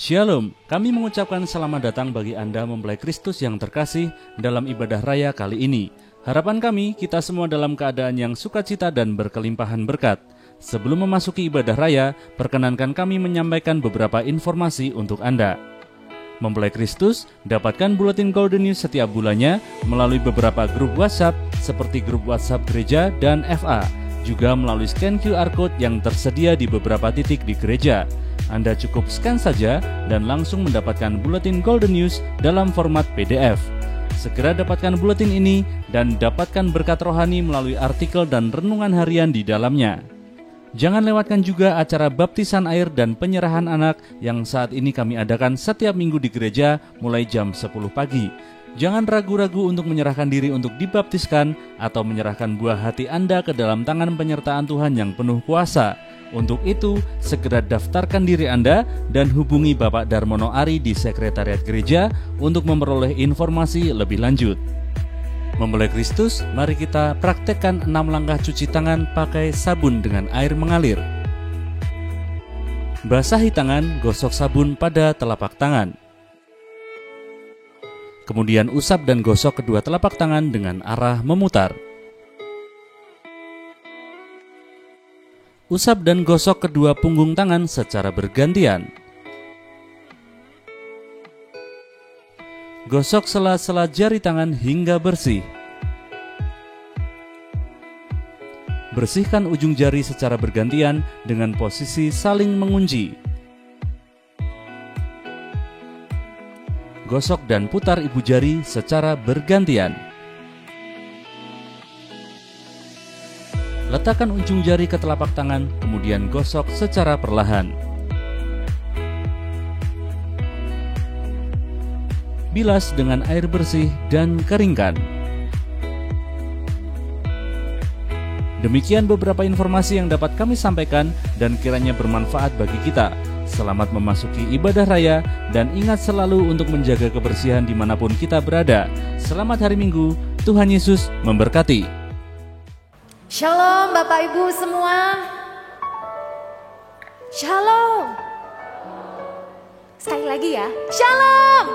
Shalom, kami mengucapkan selamat datang bagi Anda mempelai Kristus yang terkasih dalam ibadah raya kali ini. Harapan kami, kita semua dalam keadaan yang sukacita dan berkelimpahan berkat. Sebelum memasuki ibadah raya, perkenankan kami menyampaikan beberapa informasi untuk Anda. Mempelai Kristus dapatkan buletin Golden News setiap bulannya melalui beberapa grup WhatsApp seperti grup WhatsApp gereja dan FA, juga melalui scan QR Code yang tersedia di beberapa titik di gereja. Anda cukup scan saja dan langsung mendapatkan buletin Golden News dalam format PDF. Segera dapatkan buletin ini dan dapatkan berkat rohani melalui artikel dan renungan harian di dalamnya. Jangan lewatkan juga acara baptisan air dan penyerahan anak yang saat ini kami adakan setiap minggu di gereja mulai jam 10 pagi. Jangan ragu-ragu untuk menyerahkan diri untuk dibaptiskan atau menyerahkan buah hati Anda ke dalam tangan penyertaan Tuhan yang penuh kuasa. Untuk itu, segera daftarkan diri Anda dan hubungi Bapak Darmono Ari di Sekretariat Gereja untuk memperoleh informasi lebih lanjut. Mempelai Kristus, mari kita praktekkan 6 langkah cuci tangan pakai sabun dengan air mengalir. Basahi tangan, gosok sabun pada telapak tangan. Kemudian usap dan gosok kedua telapak tangan dengan arah memutar. Usap dan gosok kedua punggung tangan secara bergantian. Gosok sela-sela jari tangan hingga bersih. Bersihkan ujung jari secara bergantian dengan posisi saling mengunci. Gosok dan putar ibu jari secara bergantian. Letakkan ujung jari ke telapak tangan, kemudian gosok secara perlahan. Bilas dengan air bersih dan keringkan. Demikian beberapa informasi yang dapat kami sampaikan dan kiranya bermanfaat bagi kita. Selamat memasuki ibadah raya dan ingat selalu untuk menjaga kebersihan dimanapun kita berada. Selamat hari Minggu, Tuhan Yesus memberkati. Shalom Bapak Ibu semua. Shalom. Sekali lagi ya. Shalom.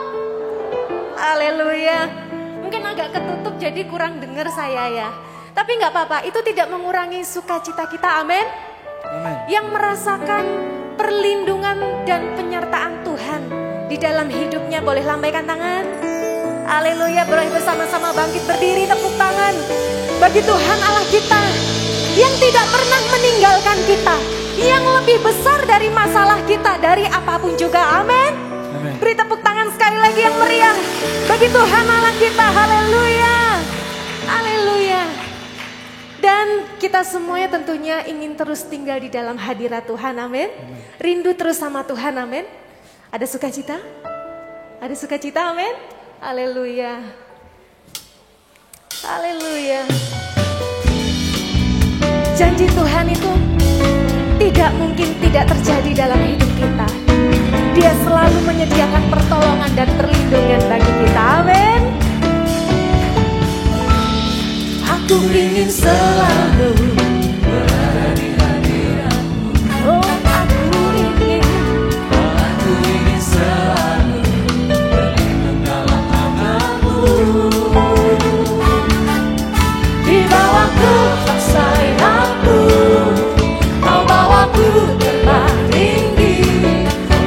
Haleluya. Mungkin agak ketutup jadi kurang dengar saya ya. Tapi gak apa-apa, itu tidak mengurangi sukacita kita, amin. Yang merasakan perlindungan dan penyertaan Tuhan di dalam hidupnya boleh lambaikan tangan. Haleluya, boleh bersama-sama bangkit berdiri, tepuk tangan bagi Tuhan Allah kita yang tidak pernah meninggalkan kita, yang lebih besar dari masalah kita, dari apapun juga, amin. Beri tepuk tangan sekali lagi yang meriah bagi Tuhan Allah kita, haleluya, haleluya. Dan kita semuanya tentunya ingin terus tinggal di dalam hadirat Tuhan, amin. Rindu terus sama Tuhan, amin. Ada sukacita? Ada sukacita, amin. Haleluya. Haleluya. Janji Tuhan itu tidak mungkin tidak terjadi dalam hidup kita. Dia selalu menyediakan pertolongan dan perlindungan bagi kita. Amin. Aku ingin selalu berada di hadirat-Mu. Oh, aku ingin selalu berlindung dalam tangan-Mu. Di bawah kepak sayap-Mu, Kau bawaku terbang tinggi,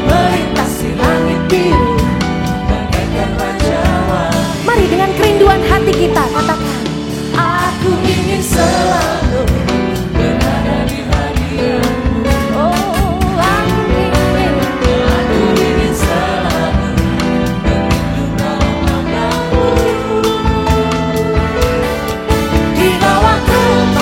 melintasi langit biru bagaikan rajawan. Mari dengan kerinduan hati kita katakan, aku ingin selalu berada di hadirat-Mu. Oh, aku ingin selalu berlindung dalam tangan-Mu. Di bawah kepak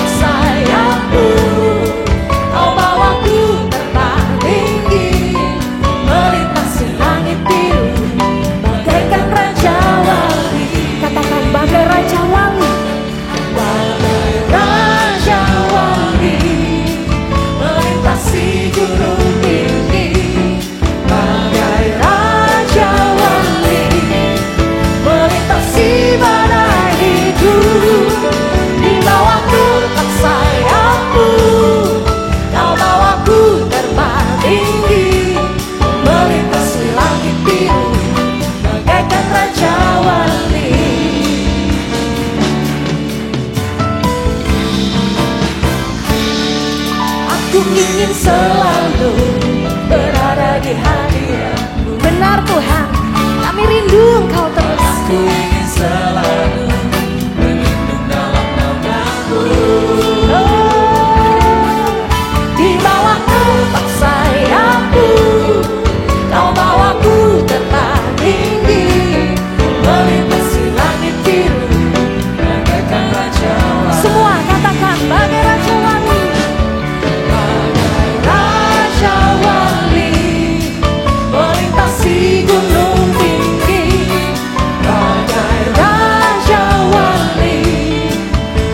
Ku ingin selalu berada di hadirat-Mu. Benar Tuhan, kami rindu Engkau terus. Ku ingin selalu berlindung dalam nama-Mu. Di bawah kepak sayap-Mu, Kau bawaku terbang tinggi, melintasi langit biru, bagaikan raja wali. semua katakan bagai raja wali. Bagai Raja wali, melintasi gunung tinggi. bagai Raja wali,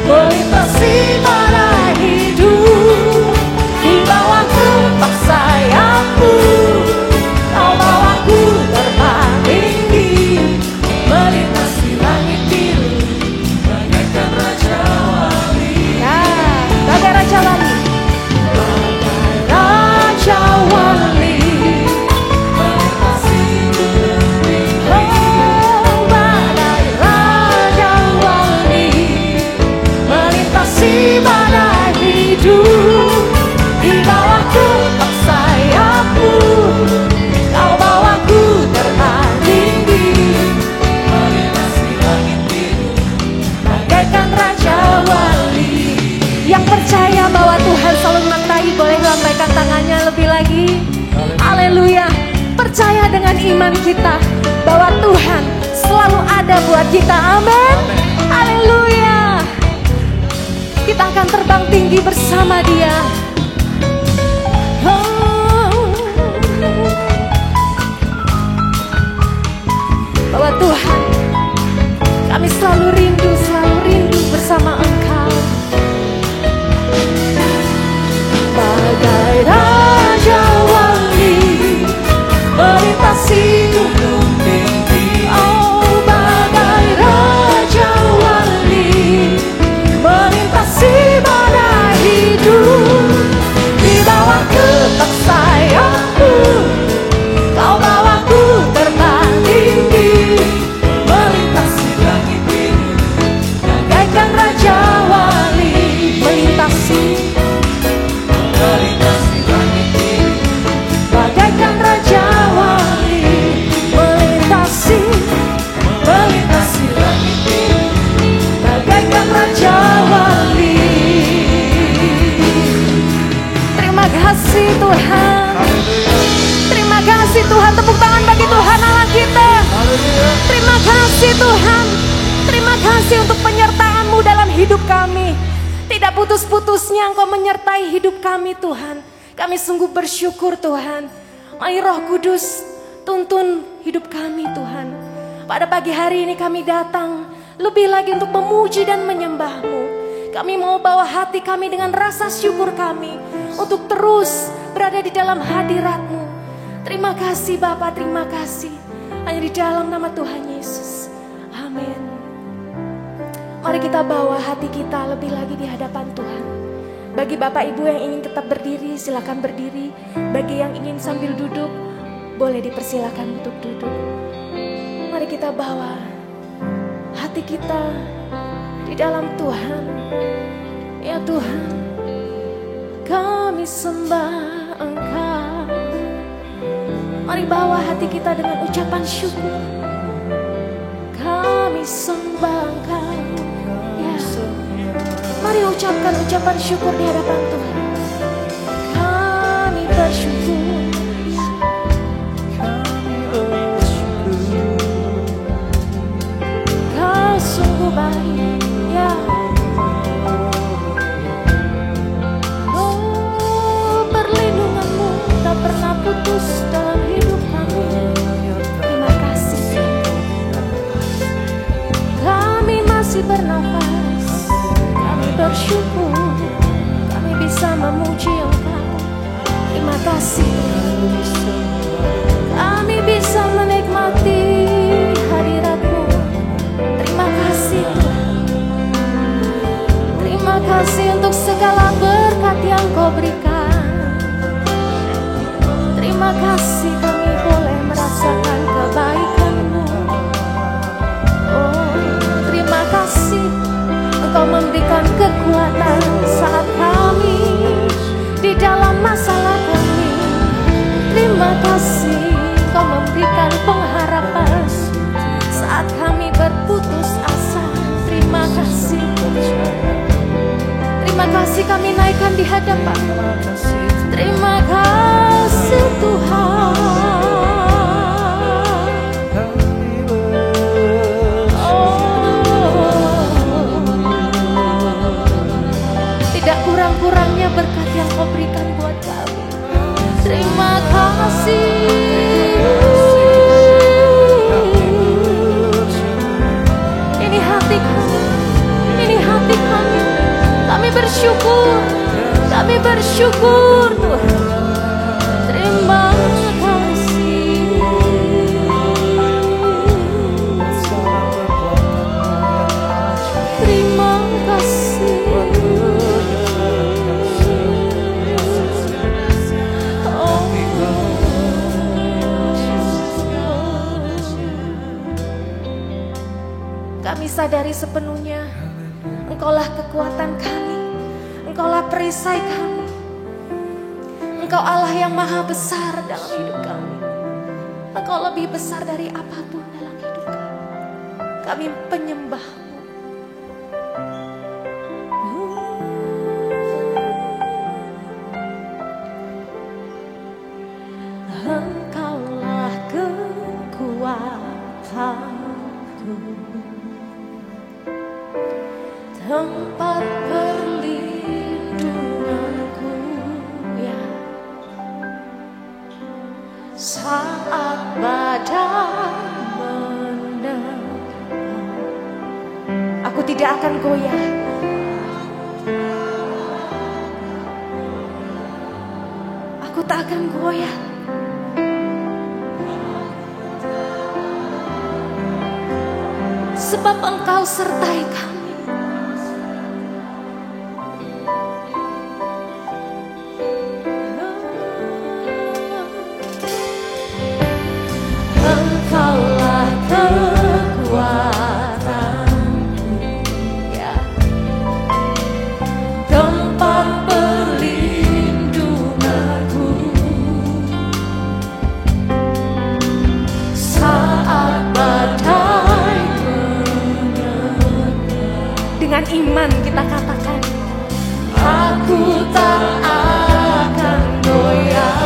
melintasi badai hidup. Di bawah kepak sayap-Mu, Kau bawaku terbang tinggi, melintasi langit biru. bagaikan raja wali. Ya, bagai raja wali. Bagai raja wali, Melintasi gunung tinggi. oh bagai raja wali, melintasi badai hidup. Di bawah kepak sayap-Mu, Kau bawaku terbang tinggi, Melintasi langit biru. bagaikan raja wali. Yang percaya bahwa Tuhan selalu menyertai boleh lambaikan tangannya lebih lagi. Haleluya. Percaya dengan iman kita bahwa Tuhan selalu ada buat kita. Amin. Haleluya. Kita akan terbang tinggi bersama Dia. Oh. Bahwa Tuhan, kami selalu rindu bersama Engkau. Bagai raja wali, melintasi gunung tinggi. Oh, bagai raja wali, melintasi badai hidup. Di bawah kepak sayap-Mu, Kau bawaku terbang tinggi, Melintasi langit biru. bagaikan raja wali. Melintasi Melintasi langit biru. bagaikan raja wali. Melintasi Melintasi langit biru. bagaikan raja wali. Terima kasih Tuhan. Terima kasih Tuhan. Tepuk tangan bagi Tuhan Allah kita. Terima kasih Tuhan. Terima kasih untuk penyertaan-Mu dalam hidup kami. Tidak putus-putusnya Engkau menyertai hidup kami Tuhan. Kami sungguh bersyukur Tuhan. Mari Roh Kudus tuntun hidup kami Tuhan. Pada pagi hari ini kami datang lebih lagi untuk memuji dan menyembah-Mu. Kami mau bawa hati kami dengan rasa syukur kami untuk terus berada di dalam hadirat-Mu. Terima kasih Bapa, terima kasih. Hanya di dalam nama Tuhan Yesus. Amin. Mari kita bawa hati kita lebih lagi di hadapan Tuhan. Bagi Bapak Ibu yang ingin tetap berdiri, silakan berdiri. Bagi yang ingin sambil duduk, boleh dipersilakan untuk duduk. Mari kita bawa hati kita di dalam Tuhan. Ya Tuhan, kami sembah Engkau. Mari bawa hati kita dengan ucapan syukur. Kami sembah Engkau. Ya, mari ucapkan ucapan syukur di hadapan Tuhan. Kami bersyukur. Kau sungguh baik, ya. Oh, perlindungan-Mu tak pernah putus dalam hidup kami. Terima kasih. Kami masih bernafas, kami bersyukur, kami bisa memuji Engkau. Terima kasih. Kami bisa menikmati hadirat-Mu. Terima kasih Tuhan. Terima kasih untuk segala berkat yang Kau berikan. Terima kasih kami boleh merasakan kebaikan-Mu. Oh, terima kasih Engkau memberikan kekuatan saat kami di dalam kasih Kau memberikan pengharapan saat kami berputus asa. Terima kasih. Terima kasih kami naikkan di hadapan. Terima kasih Tuhan. Tidak kurang-kurangnya berkat yang Kau berikan buat kami. Terima kasih. Ini hati kami, ini hati kami. Kami bersyukur, kami bersyukur Tuhan. Terima kasih. Terima kasih. Kami sadari sepenuhnya Engkaulah kekuatan kami, Engkaulah perisai kami. Engkau Allah yang maha besar dalam hidup kami. Engkau lebih besar dari apapun dalam hidup kami. Kami penyembah-Mu. Engkaulah kekuatanku, tempat perlindunganku, ya. Saat badai menerpa, aku tidak akan goyah. Aku tak akan goyah. Sebab Engkau sertai kami. Engkaulah kekuatanku, ya. Tempat perlindunganku saat badai menerpa. Dengan iman kita katakan, aku tak akan goyah.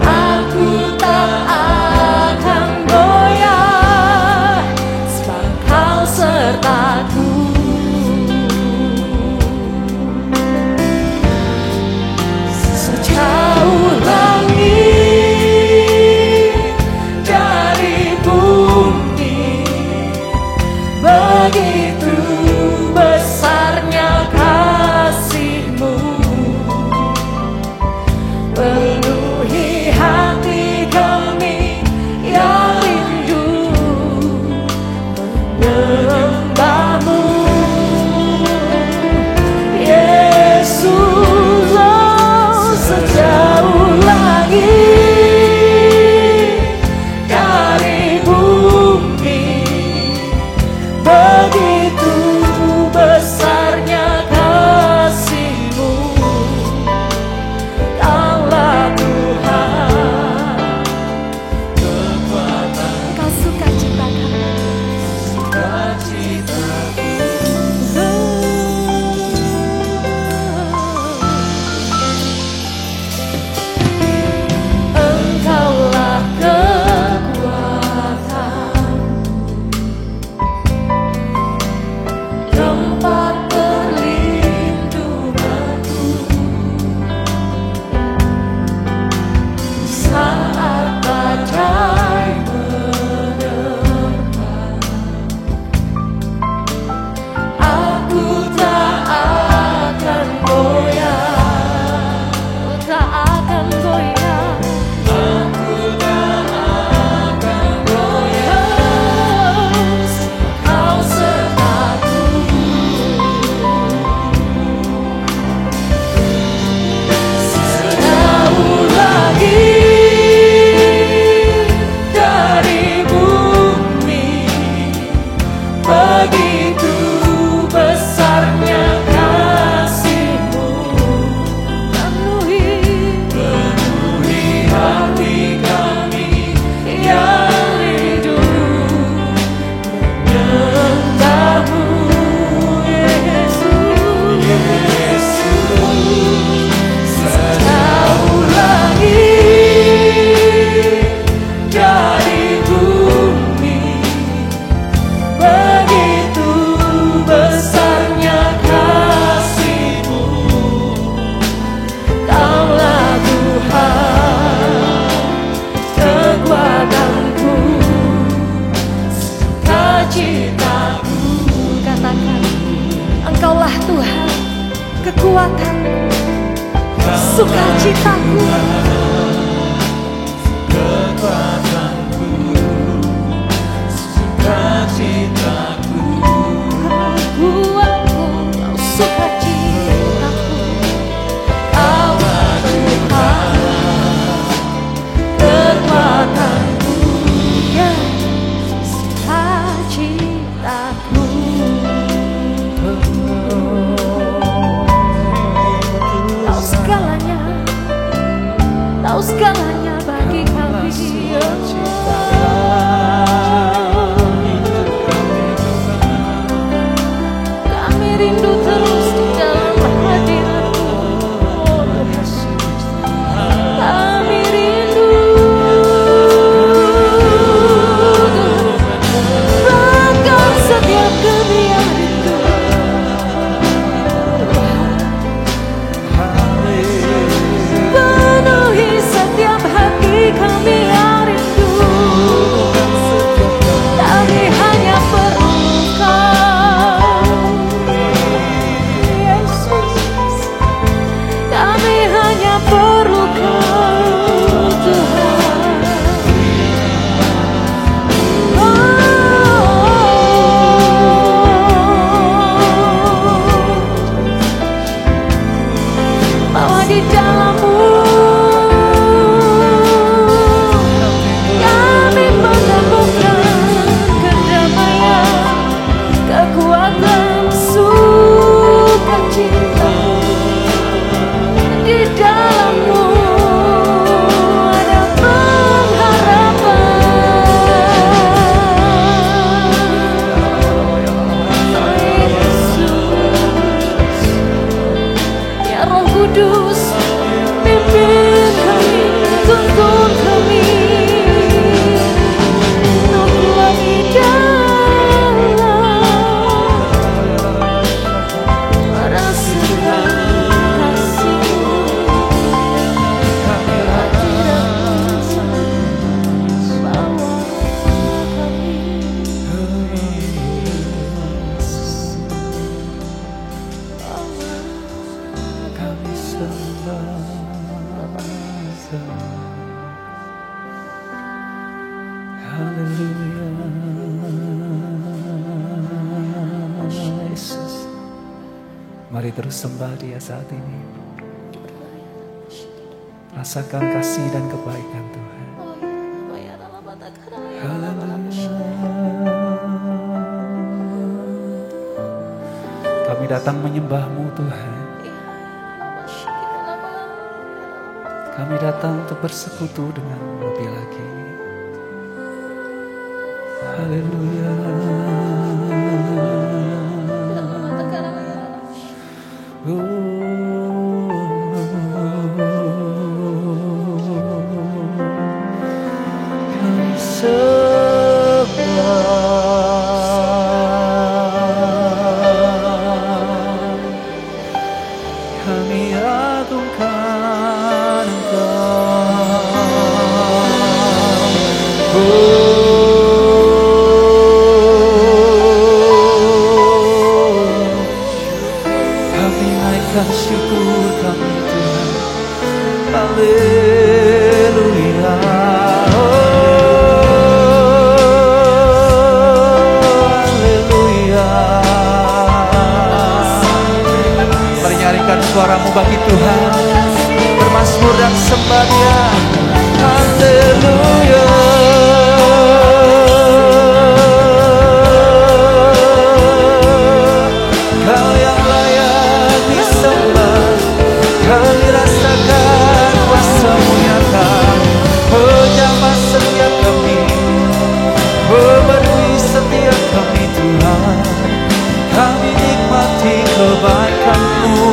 Aku tak akan goyah, sebab Kau sertaku. Sejauh langit dari bumi, begitu besarnya kasih-Mu. Penuhi hati kami yang rindu menyembah-Mu, Yesus. Oh, sejauh langit dari bumi, begitu besarnya kasih-Mu. Kaulah Tuhan, kekuatan, Engkau sukacita kami, sukacitaku. Engkaulah kekuatan, tempat perlindunganku saat badai menerpa. Aku tak akan goyah, tak akan goyah. Aku tak akan goyah, Kau sertaku. Sejauh langit dari bumi, begitu besarnya kasih-Mu. Penuhi Engkaulah Tuhan, kekuatan, sukacitaku. Kekuatanku, sukacitaku. Kau sukacitaku. Kau Tuhan, kekuatanku, ya sukacitaku. Kau segalanya, Kau segalanya bagi kami. Kami rindu terus di dalam hadirat-Mu. Kami rindu bahkan setiap kami yang rindu. Penuhi setiap hati kami yang rindu. Kami hanya perlu Kau, Yesus. Kami hanya perlu Kau, Tuhan. Bahwa di dalam-Mu kami menemukan kedamaian, kekuatan, sukacita. Di dalam-Mu ada pengharapan. Yesus, ya Roh Kudus, pimpin kami, tuntun kami. Nuklah di dalam rasakan kasih-Mu. Hadirat-Mu bawa kami. Kami sembah. Haleluya. Yesus. Mari terus sembah Dia saat ini. Rasakan kasih dan kebaikan Tuhan. Kami datang menyembah-Mu Tuhan. Kami datang untuk bersekutu dengan-Mu lebih lagi. Haleluya. Kami sembah, kami agungkan Engkau. Kami naikkan syukur kami Tuhan. Haleluya. Haleluya. Mari nyaringkan suaramu bagi Tuhan. Bermazmur dan sembah Dia. Haleluya. Kau yang layak disembah. Kami rasakan kuasa-Mu nyata. Menjamah setiap kami, memenuhi setiap kami Tuhan. Kami nikmati kebaikan-Mu,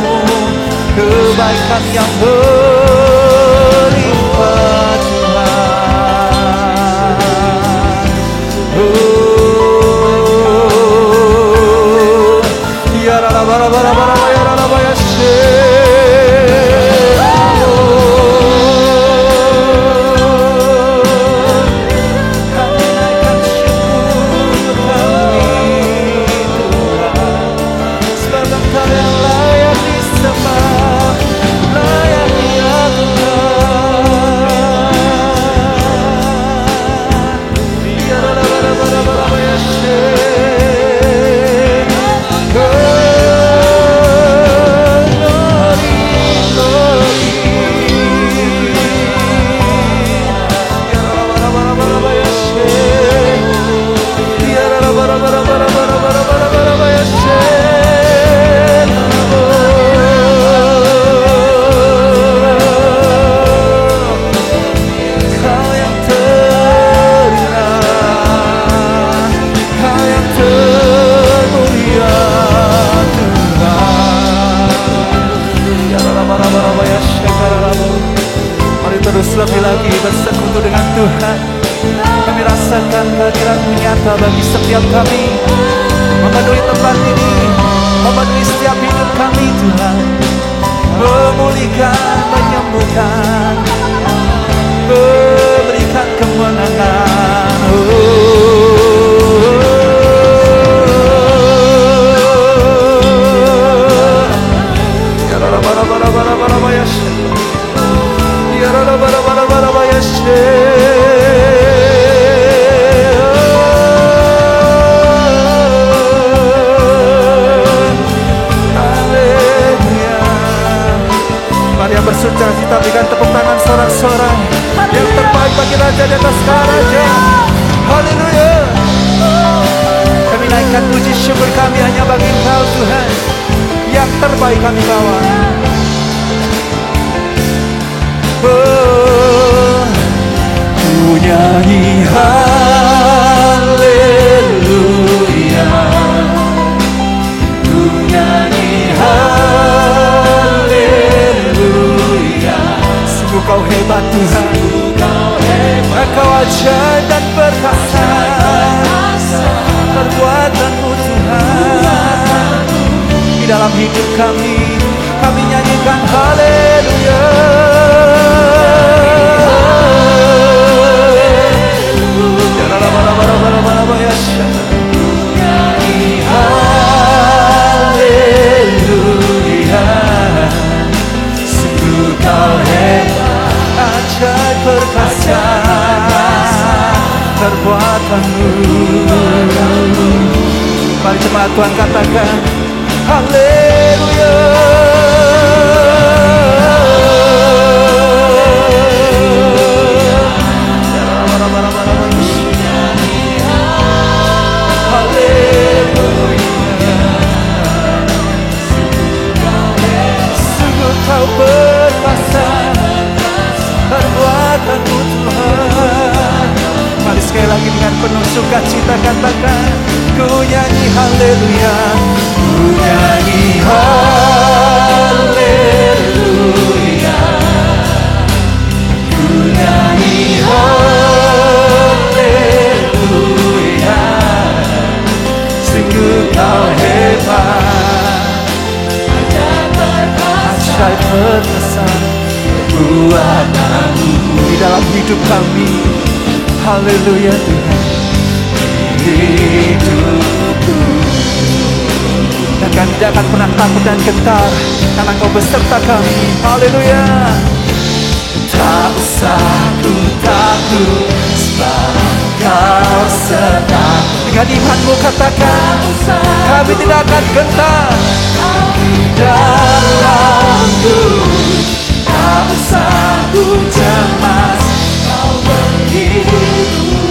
kebaikan yang berlimpah Tuhan. Oh, ya rara bara bara bara ya rara bara kami naikkan syukur kami Tuhan. Sebab kami hanya bagi Engkau Tuhan. Yang terbaik kami bawa. Oh, ku nyanyi haleluya, ku nyanyi haleluya. Sungguh Kau hebat Tuhan, Engkau ajaib dan perkasa. Perbuatan-Mu Tuhan di dalam hidup kami nyanyikan haleluya. Haleluya, sungguh Kau hebat, ajaib perkasa. Perbuatan-Mu. Mari jemaat Tuhan katakan haleluya. Sungguh Kau berkuasa, perbuatan-Mu Tuhan. Mari sekali lagi dengan penuh sukacita katakan, ku nyanyi haleluya, ku nyanyi haleluya, ku nyanyi haleluya. Sungguh Kau hebat, ajaib perkasa perbuatan-Mu di dalam hidup kami. Haleluya Tuhan, hidupku. Dan kami tidak akan pernah takut dan gentar, karena Kau beserta kami. Haleluya. Tak usah ku takut, sebab Kau serta. Dengan imanmu katakan, kami tidak akan gentar. Dalamku tak usah ku cemas, Kau berhidup.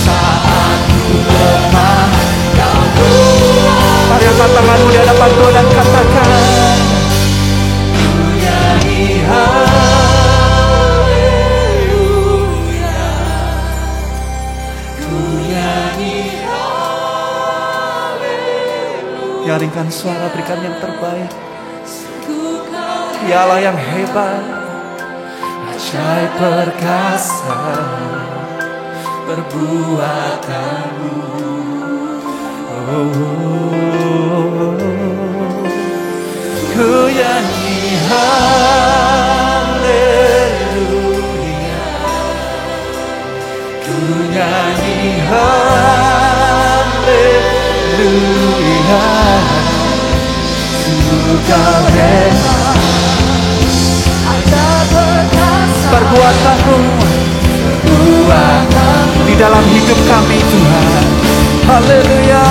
Saat ku lemah, Kau kuat. Mari angkat tanganmu di hadapan Tuhan dan katakan, ku nyanyi haleluya, ku nyanyi haleluya. Yaringkan suara, berikan yang terbaik. Ya Allah yang hebat, ajaib perkasa perbuatan-Mu. Ku nyanyi haleluya, ku nyanyi haleluya. Sungguh Kau hebat, perbuatan-Mu di dalam hidup kami Tuhan. Haleluya.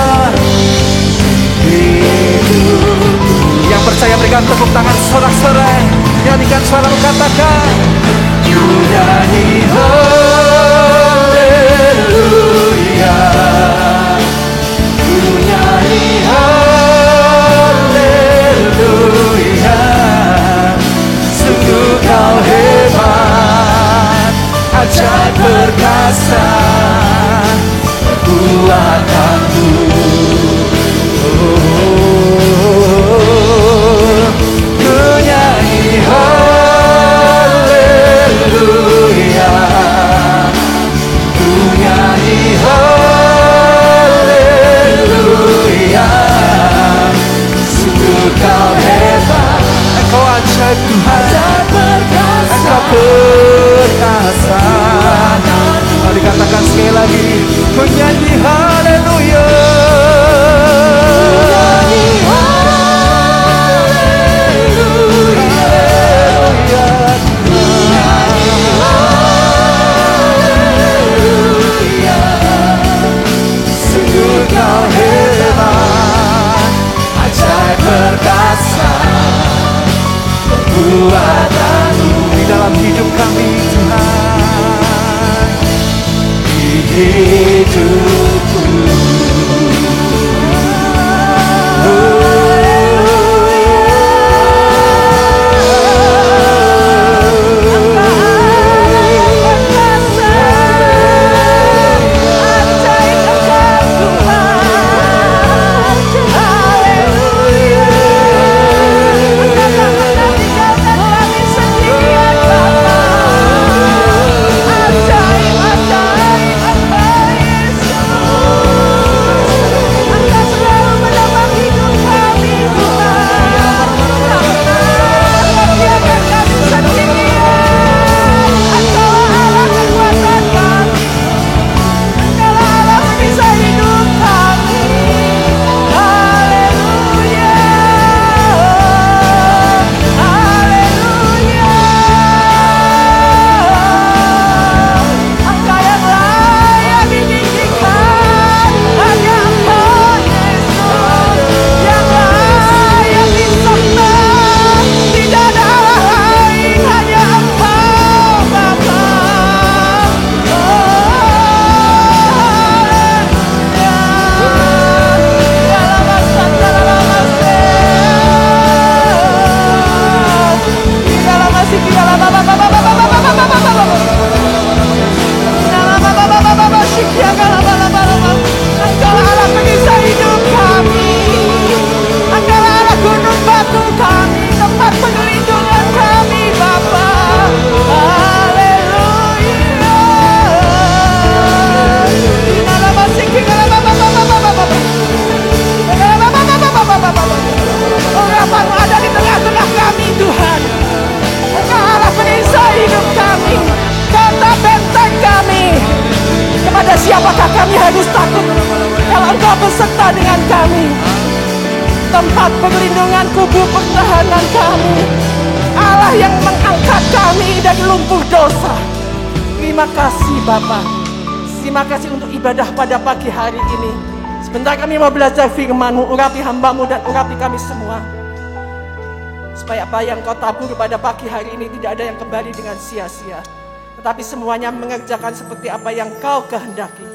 Yang percaya berikan tepuk tangan sorak-sorai. Nyanyikan suaramu, katakan, ku nyanyi haleluya, ku nyanyi haleluya. Sungguh Kau hebat, ajaib perkasa perbuatan-Mu. Ku nyanyi haleluya, ku nyanyi haleluya. Sungguh Kau hebat, Engkau ajaib Tuhan, Engkau perkasa. Mari katakan sekali lagi, ku nyanyi haleluya, sungguh Kau hebat, ajaib perkasa perbuatan-Mu di dalam hidup kami Tuhan. Hidupku kami, tempat perlindungan, kubu pertahanan kami, Allah yang mengangkat kami dari lumpur dosa. Terima kasih Bapa. Terima kasih untuk ibadah pada pagi hari ini. Sebentar kami mau belajar firman-Mu, urapi hamba-Mu dan urapi kami semua. Supaya apa yang Kau tabur pada pagi hari ini tidak ada yang kembali dengan sia-sia, tetapi semuanya mengerjakan seperti apa yang Kau kehendaki.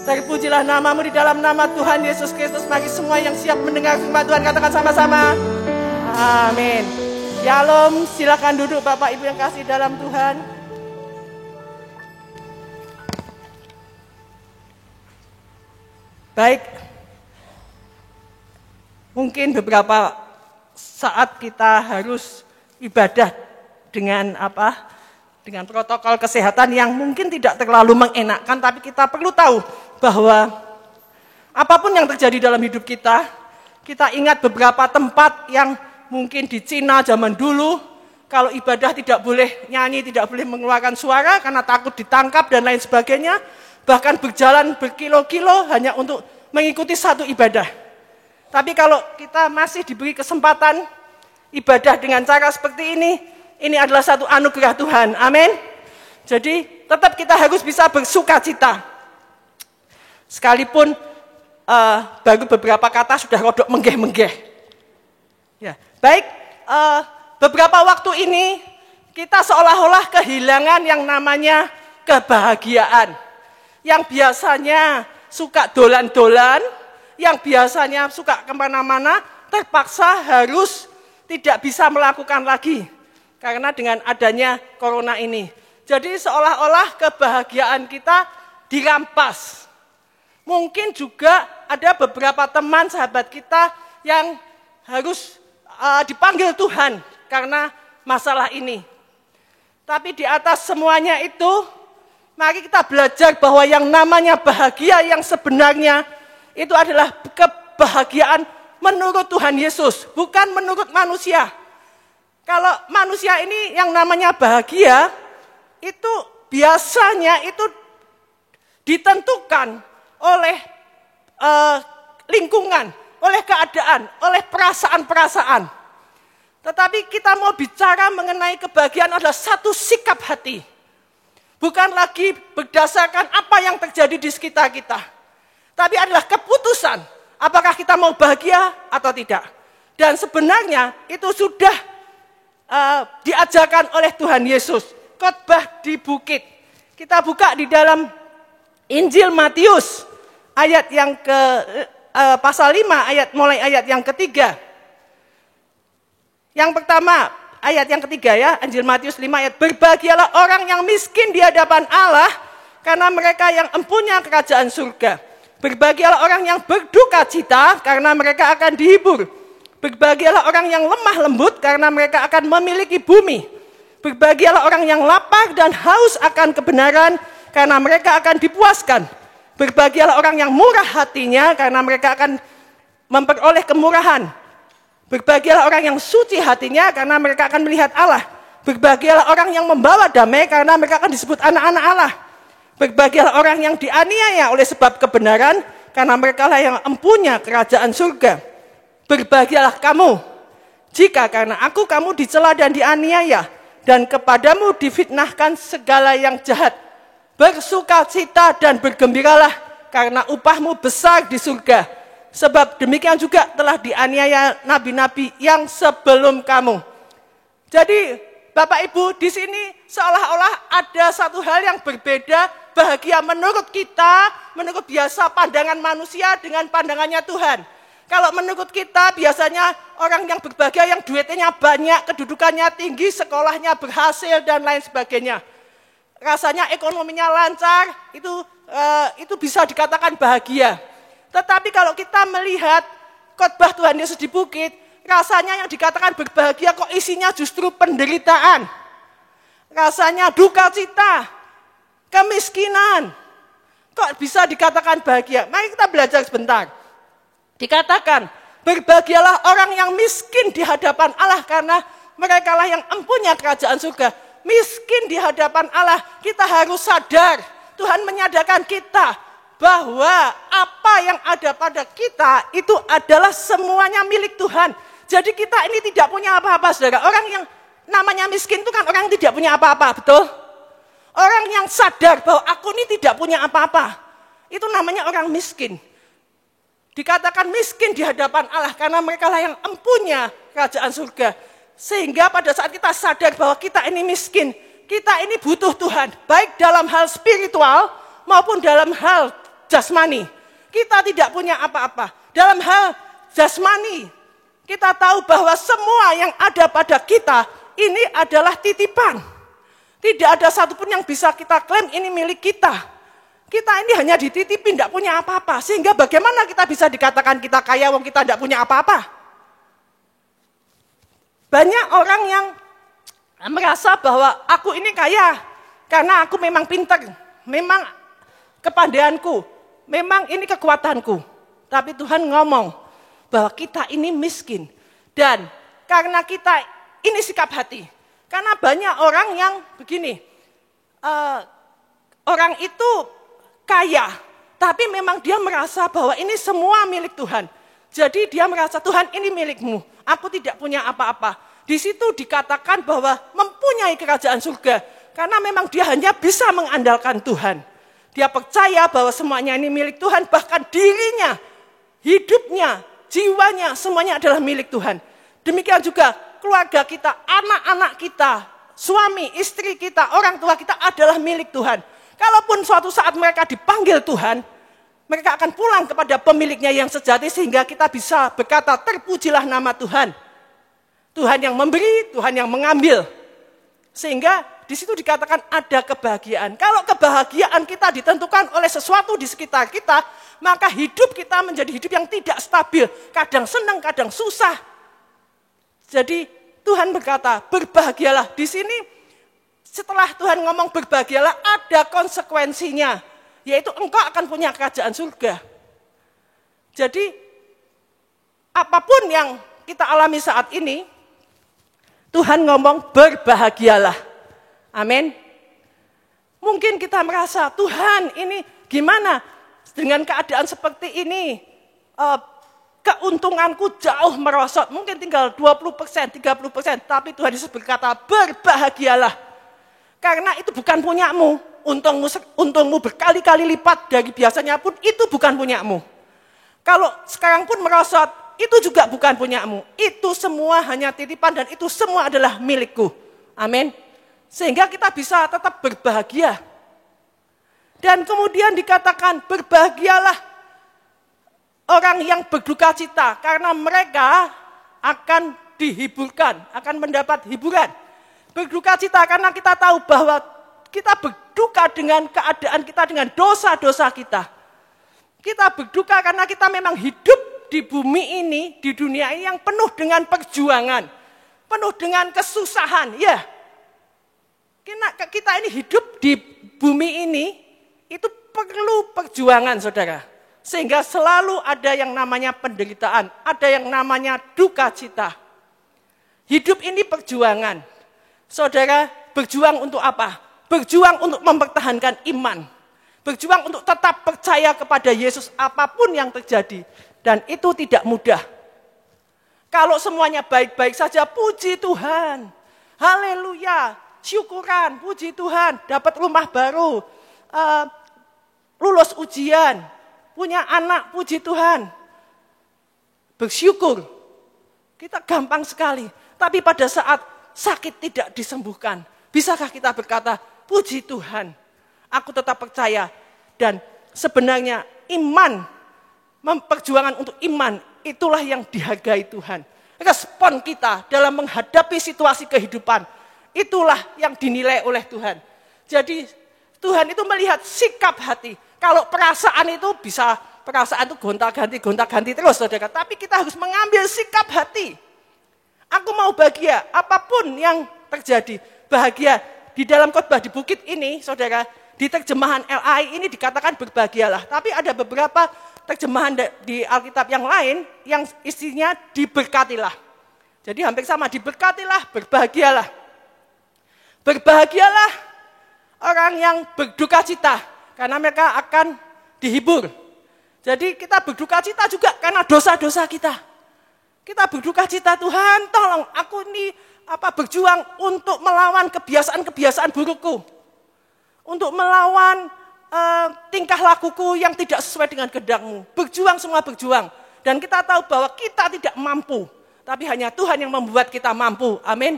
Terpujilah nama-Mu di dalam nama Tuhan Yesus Kristus. Mari semua yang siap mendengar firman Tuhan katakan sama-sama. Amin. Shalom, silakan duduk Bapak Ibu yang kasih dalam Tuhan. Baik, mungkin beberapa saat kita harus ibadah dengan dengan protokol kesehatan yang mungkin tidak terlalu mengenakkan, tapi kita perlu tahu bahwa apapun yang terjadi dalam hidup kita, kita ingat beberapa tempat yang mungkin di Cina zaman dulu, kalau ibadah tidak boleh nyanyi, tidak boleh mengeluarkan suara karena takut ditangkap dan lain sebagainya. Bahkan berjalan berkilo-kilo hanya untuk mengikuti satu ibadah. Tapi kalau kita masih diberi kesempatan ibadah dengan cara seperti ini adalah satu anugerah Tuhan. Amin. Jadi tetap kita harus bisa bersuka cita. Sekalipun baru beberapa kata sudah rodok menggeh-menggeh. Ya, baik, beberapa waktu ini kita seolah-olah kehilangan yang namanya kebahagiaan. Yang biasanya suka dolan-dolan, yang biasanya suka kemana-mana, terpaksa harus tidak bisa melakukan lagi. Karena dengan adanya corona ini. Jadi seolah-olah kebahagiaan kita dirampas. Mungkin juga ada beberapa teman sahabat kita yang harus dipanggil Tuhan karena masalah ini. Tapi di atas semuanya itu, mari kita belajar bahwa yang namanya bahagia yang sebenarnya itu adalah kebahagiaan menurut Tuhan Yesus, bukan menurut manusia. Kalau manusia ini yang namanya bahagia, itu biasanya itu ditentukan oleh lingkungan, oleh keadaan, oleh perasaan-perasaan. Tetapi kita mau bicara mengenai kebahagiaan adalah satu sikap hati. Bukan lagi berdasarkan apa yang terjadi di sekitar kita. Tapi adalah keputusan. Apakah kita mau bahagia atau tidak. Dan sebenarnya itu sudah diajarkan oleh Tuhan Yesus. Khotbah di bukit. Kita buka di dalam Injil Matius. Ayat yang pasal 5, mulai ayat yang ketiga. Yang pertama, ayat yang ketiga ya, Injil Matius 5 ayat. Berbahagialah orang yang miskin di hadapan Allah, karena mereka yang empunya kerajaan surga. Berbahagialah orang yang berduka cita, karena mereka akan dihibur. Berbahagialah orang yang lemah lembut, karena mereka akan memiliki bumi. Berbahagialah orang yang lapar dan haus akan kebenaran, karena mereka akan dipuaskan. Berbahagialah orang yang murah hatinya, karena mereka akan memperoleh kemurahan. Berbahagialah orang yang suci hatinya, karena mereka akan melihat Allah. Berbahagialah orang yang membawa damai, karena mereka akan disebut anak-anak Allah. Berbahagialah orang yang dianiaya oleh sebab kebenaran, karena mereka lah yang empunya kerajaan surga. Berbahagialah kamu, jika karena aku kamu dicela dan dianiaya, dan kepadamu difitnahkan segala yang jahat. Bersukacita dan bergembiralah, karena upahmu besar di surga. Sebab demikian juga telah dianiaya nabi-nabi yang sebelum kamu. Jadi Bapak Ibu, di sini seolah-olah ada satu hal yang berbeda, bahagia menurut kita, menurut biasa pandangan manusia dengan pandangannya Tuhan. Kalau menurut kita biasanya orang yang berbahagia yang duitnya banyak, kedudukannya tinggi, sekolahnya berhasil dan lain sebagainya. Rasanya ekonominya lancar, itu bisa dikatakan bahagia. Tetapi kalau kita melihat khotbah Tuhan Yesus di bukit, rasanya yang dikatakan berbahagia kok isinya justru penderitaan. Rasanya duka cita, kemiskinan. Kok bisa dikatakan bahagia? Mari kita belajar sebentar. Dikatakan, berbahagialah orang yang miskin di hadapan Allah, karena mereka lah yang empunya kerajaan surga. Miskin di hadapan Allah, kita harus sadar. Tuhan menyadarkan kita bahwa apa yang ada pada kita itu adalah semuanya milik Tuhan. Jadi kita ini tidak punya apa-apa, saudara. Orang yang namanya miskin itu kan orang yang tidak punya apa-apa, betul? Orang yang sadar bahwa aku ini tidak punya apa-apa, itu namanya orang miskin. Dikatakan miskin di hadapan Allah karena mereka lah yang empunya kerajaan surga. Sehingga pada saat kita sadar bahwa kita ini miskin, kita ini butuh Tuhan, baik dalam hal spiritual maupun dalam hal jasmani. Kita tidak punya apa-apa. Dalam hal jasmani, kita tahu bahwa semua yang ada pada kita ini adalah titipan. Tidak ada satupun yang bisa kita klaim ini milik kita. Kita ini hanya dititipin, tidak punya apa-apa. Sehingga bagaimana kita bisa dikatakan kita kaya, wong kita tidak punya apa-apa? Banyak orang yang merasa bahwa aku ini kaya karena aku memang pintar, memang kepandaianku, memang ini kekuatanku. Tapi Tuhan ngomong bahwa kita ini miskin. Dan karena kita ini sikap hati. Karena banyak orang yang begini, orang itu kaya, tapi memang dia merasa bahwa ini semua milik Tuhan. Jadi dia merasa Tuhan ini milikmu, aku tidak punya apa-apa. Di situ dikatakan bahwa mempunyai kerajaan surga, karena memang dia hanya bisa mengandalkan Tuhan. Dia percaya bahwa semuanya ini milik Tuhan, bahkan dirinya, hidupnya, jiwanya, semuanya adalah milik Tuhan. Demikian juga keluarga kita, anak-anak kita, suami, istri kita, orang tua kita adalah milik Tuhan. Kalaupun suatu saat mereka dipanggil Tuhan, mereka akan pulang kepada pemiliknya yang sejati sehingga kita bisa berkata, terpujilah nama Tuhan. Tuhan yang memberi, Tuhan yang mengambil. Sehingga di situ dikatakan ada kebahagiaan. Kalau kebahagiaan kita ditentukan oleh sesuatu di sekitar kita, maka hidup kita menjadi hidup yang tidak stabil. Kadang senang, kadang susah. Jadi Tuhan berkata, berbahagialah. Di sini setelah Tuhan ngomong berbahagialah, ada konsekuensinya. Yaitu engkau akan punya kerajaan surga. Jadi, apapun yang kita alami saat ini, Tuhan ngomong berbahagialah. Amin. Mungkin kita merasa, Tuhan ini gimana dengan keadaan seperti ini? Keuntunganku jauh merosot. Mungkin tinggal 20%, 30%. Tapi Tuhan Yesus berkata, berbahagialah. Karena itu bukan punyamu, untungmu berkali-kali lipat dari biasanya pun itu bukan punyamu. Kalau sekarang pun merosot, itu juga bukan punyamu. Itu semua hanya titipan dan itu semua adalah milikku. Amin. Sehingga kita bisa tetap berbahagia. Dan kemudian dikatakan berbahagialah orang yang berduka cita karena mereka akan dihiburkan, akan mendapat hiburan. Berduka cita karena kita tahu bahwa kita berduka dengan keadaan kita, dengan dosa-dosa kita. Kita berduka karena kita memang hidup di bumi ini, di dunia ini yang penuh dengan perjuangan. Penuh dengan kesusahan, ya. Kita ini hidup di bumi ini, itu perlu perjuangan, saudara. Sehingga selalu ada yang namanya penderitaan, ada yang namanya duka cita. Hidup ini perjuangan. Saudara, berjuang untuk apa? Berjuang untuk mempertahankan iman. Berjuang untuk tetap percaya kepada Yesus apapun yang terjadi. Dan itu tidak mudah. Kalau semuanya baik-baik saja, puji Tuhan. Haleluya, syukuran, puji Tuhan. Dapat rumah baru, lulus ujian, punya anak, puji Tuhan. Bersyukur. Kita gampang sekali. Tapi pada saat sakit tidak disembuhkan, bisakah kita berkata, puji Tuhan, aku tetap percaya. Dan sebenarnya iman, perjuangan untuk iman, itulah yang dihargai Tuhan. Respon kita dalam menghadapi situasi kehidupan, itulah yang dinilai oleh Tuhan. Jadi Tuhan itu melihat sikap hati. Kalau perasaan itu bisa, perasaan itu gonta-ganti terus, saudara. Tapi kita harus mengambil sikap hati. Aku mau bahagia, apapun yang terjadi. Bahagia di dalam khotbah di bukit ini, saudara, di terjemahan LAI ini dikatakan berbahagialah. Tapi ada beberapa terjemahan di Alkitab yang lain yang isinya diberkatilah. Jadi hampir sama, diberkatilah, berbahagialah. Berbahagialah orang yang berduka cita, karena mereka akan dihibur. Jadi kita berduka cita juga karena dosa-dosa kita. Kita berduka cita, Tuhan tolong aku ini berjuang untuk melawan kebiasaan-kebiasaan burukku. Untuk melawan tingkah lakuku yang tidak sesuai dengan kehendak-Mu. Berjuang, semua berjuang. Dan kita tahu bahwa kita tidak mampu. Tapi hanya Tuhan yang membuat kita mampu. Amin.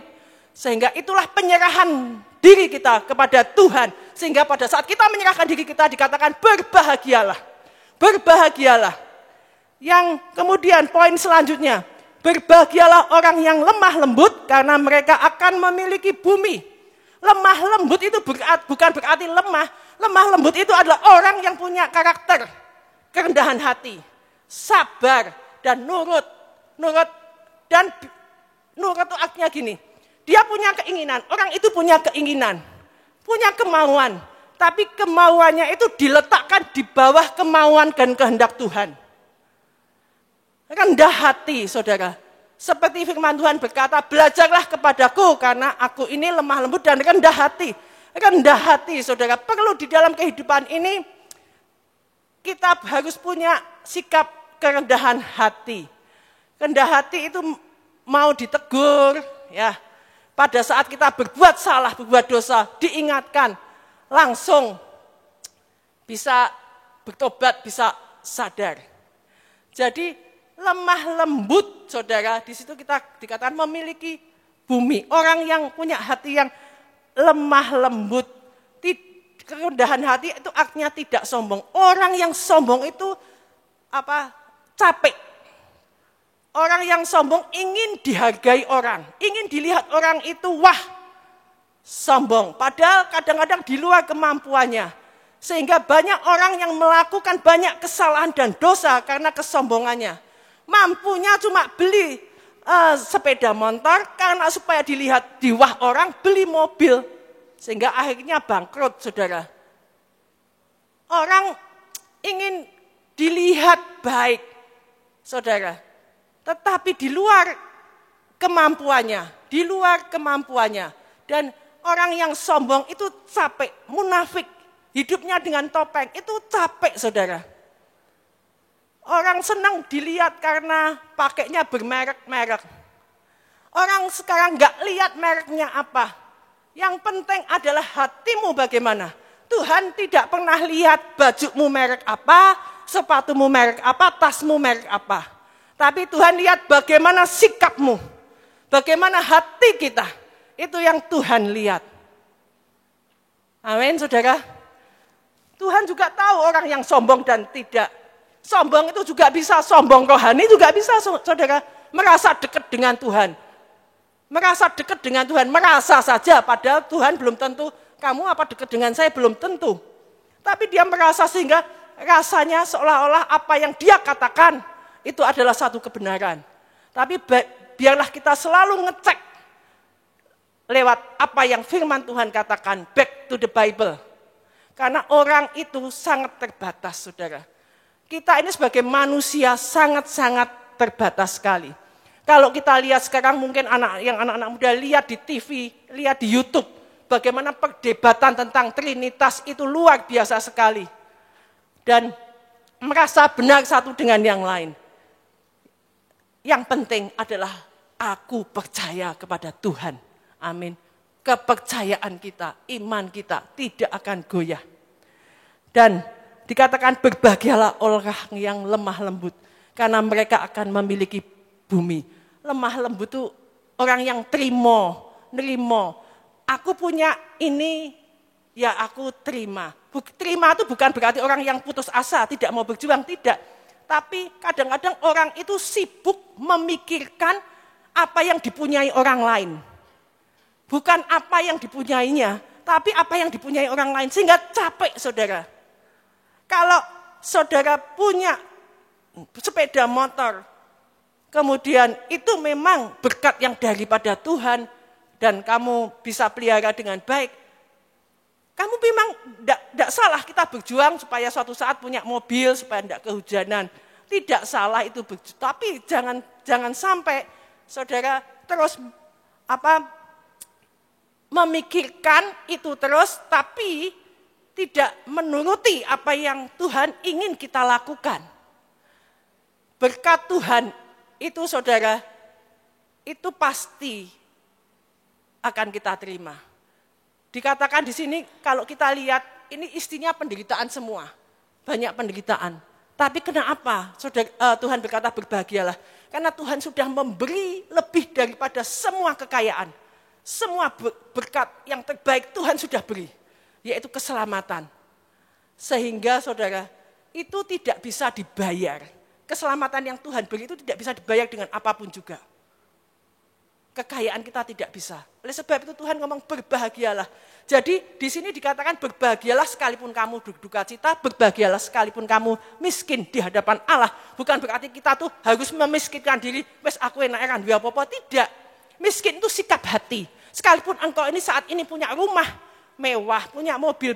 Sehingga itulah penyerahan diri kita kepada Tuhan. Sehingga pada saat kita menyerahkan diri kita dikatakan berbahagialah. Berbahagialah. Yang kemudian poin selanjutnya. Berbahagialah orang yang lemah lembut karena mereka akan memiliki bumi. Lemah lembut itu bukan berarti lemah. Lemah lembut itu adalah orang yang punya karakter. Kerendahan hati. Sabar dan nurut. Dan nurut itu artinya gini. Dia punya keinginan. Orang itu punya keinginan. Punya kemauan. Tapi kemauannya itu diletakkan di bawah kemauan dan kehendak Tuhan. Rendah hati, saudara. Seperti firman Tuhan berkata, belajarlah kepadaku karena aku ini lemah lembut dan rendah hati. Rendah hati, saudara. Perlu di dalam kehidupan ini, kita harus punya sikap kerendahan hati. Rendah hati itu mau ditegur, ya. Pada saat kita berbuat salah, berbuat dosa, diingatkan, langsung bisa bertobat, bisa sadar. Jadi lemah lembut, saudara, di situ kita dikatakan memiliki bumi. Orang yang punya hati yang lemah lembut, kerendahan hati itu artinya tidak sombong. Orang yang sombong itu capek. Orang yang sombong ingin dihargai orang, ingin dilihat orang itu wah, sombong. Padahal kadang-kadang di luar kemampuannya. Sehingga banyak orang yang melakukan banyak kesalahan dan dosa karena kesombongannya. Mampunya cuma beli sepeda motor karena supaya dilihat di wah orang, beli mobil. Sehingga akhirnya bangkrut, saudara. Orang ingin dilihat baik, saudara. Tetapi di luar kemampuannya. Dan orang yang sombong itu capek, munafik. Hidupnya dengan topeng, itu capek, saudara. Orang senang dilihat karena pakainya bermerek-merek. Orang sekarang nggak lihat mereknya apa. Yang penting adalah hatimu bagaimana. Tuhan tidak pernah lihat bajumu merek apa, sepatumu merek apa, tasmu merek apa. Tapi Tuhan lihat bagaimana sikapmu, bagaimana hati kita. Itu yang Tuhan lihat. Amin, saudara. Tuhan juga tahu orang yang sombong dan tidak. Sombong itu juga bisa, sombong rohani juga bisa, saudara. Merasa dekat dengan Tuhan. Merasa dekat dengan Tuhan, merasa saja. Padahal Tuhan belum tentu, kamu apa dekat dengan saya belum tentu. Tapi dia merasa sehingga rasanya seolah-olah apa yang dia katakan, itu adalah satu kebenaran. Tapi biarlah kita selalu ngecek lewat apa yang firman Tuhan katakan, back to the Bible. Karena orang itu sangat terbatas, saudara. Kita ini sebagai manusia sangat-sangat terbatas sekali. Kalau kita lihat sekarang mungkin anak-anak muda lihat di TV, lihat di YouTube, bagaimana perdebatan tentang Trinitas itu luar biasa sekali. Dan merasa benar satu dengan yang lain. Yang penting adalah aku percaya kepada Tuhan. Amin. Kepercayaan kita, iman kita tidak akan goyah. Dan dikatakan berbahagialah orang yang lemah lembut. Karena mereka akan memiliki bumi. Lemah lembut itu orang yang nerimo. Aku punya ini, ya aku terima. Terima itu bukan berarti orang yang putus asa, tidak mau berjuang, tidak. Tapi kadang-kadang orang itu sibuk memikirkan apa yang dipunyai orang lain. Bukan apa yang dipunyainya, tapi apa yang dipunyai orang lain. Sehingga capek, saudara. Kalau saudara punya sepeda motor, kemudian itu memang berkat yang daripada Tuhan, dan kamu bisa pelihara dengan baik, kamu memang tidak salah kita berjuang supaya suatu saat punya mobil, supaya tidak kehujanan. Tidak salah itu berjuang. Tapi jangan sampai saudara terus memikirkan itu terus, tapi tidak menuruti apa yang Tuhan ingin kita lakukan. Berkat Tuhan itu saudara, itu pasti akan kita terima. Dikatakan di sini kalau kita lihat ini istinya penderitaan semua. Banyak penderitaan. Tapi kenapa Tuhan berkata berbahagialah? Karena Tuhan sudah memberi lebih daripada semua kekayaan. Semua berkat yang terbaik Tuhan sudah beri. Yaitu keselamatan. Sehingga saudara, itu tidak bisa dibayar. Keselamatan yang Tuhan beri itu tidak bisa dibayar dengan apapun juga. Kekayaan kita tidak bisa. Oleh sebab itu Tuhan ngomong berbahagialah. Jadi di sini dikatakan berbahagialah sekalipun kamu berduka cita, berbahagialah sekalipun kamu miskin di hadapan Allah. Bukan berarti kita tuh harus memiskinkan diri, wes aku enak-enak duwe apa-apa, tidak. Miskin itu sikap hati. Sekalipun engkau ini saat ini punya rumah mewah, punya mobil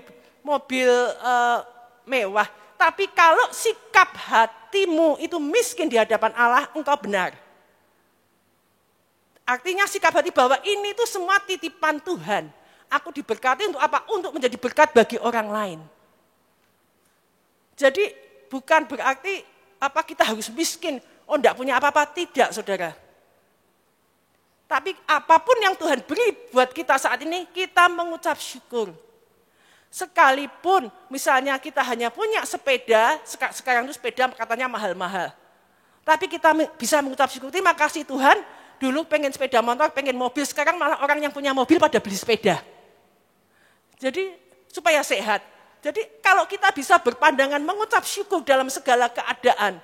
mewah, tapi kalau sikap hatimu itu miskin di hadapan Allah, engkau benar. Artinya sikap hati bahwa ini tuh semua titipan Tuhan. Aku diberkati untuk apa? Untuk menjadi berkat bagi orang lain. Jadi bukan berarti apa kita harus miskin, oh enggak punya apa-apa, tidak saudara. Tapi apapun yang Tuhan beri buat kita saat ini, kita mengucap syukur. Sekalipun misalnya kita hanya punya sepeda, sekarang itu sepeda katanya mahal-mahal. Tapi kita bisa mengucap syukur, terima kasih Tuhan, dulu pengen sepeda motor, pengen mobil, sekarang malah orang yang punya mobil pada beli sepeda. Jadi supaya sehat. Jadi kalau kita bisa berpandangan mengucap syukur dalam segala keadaan,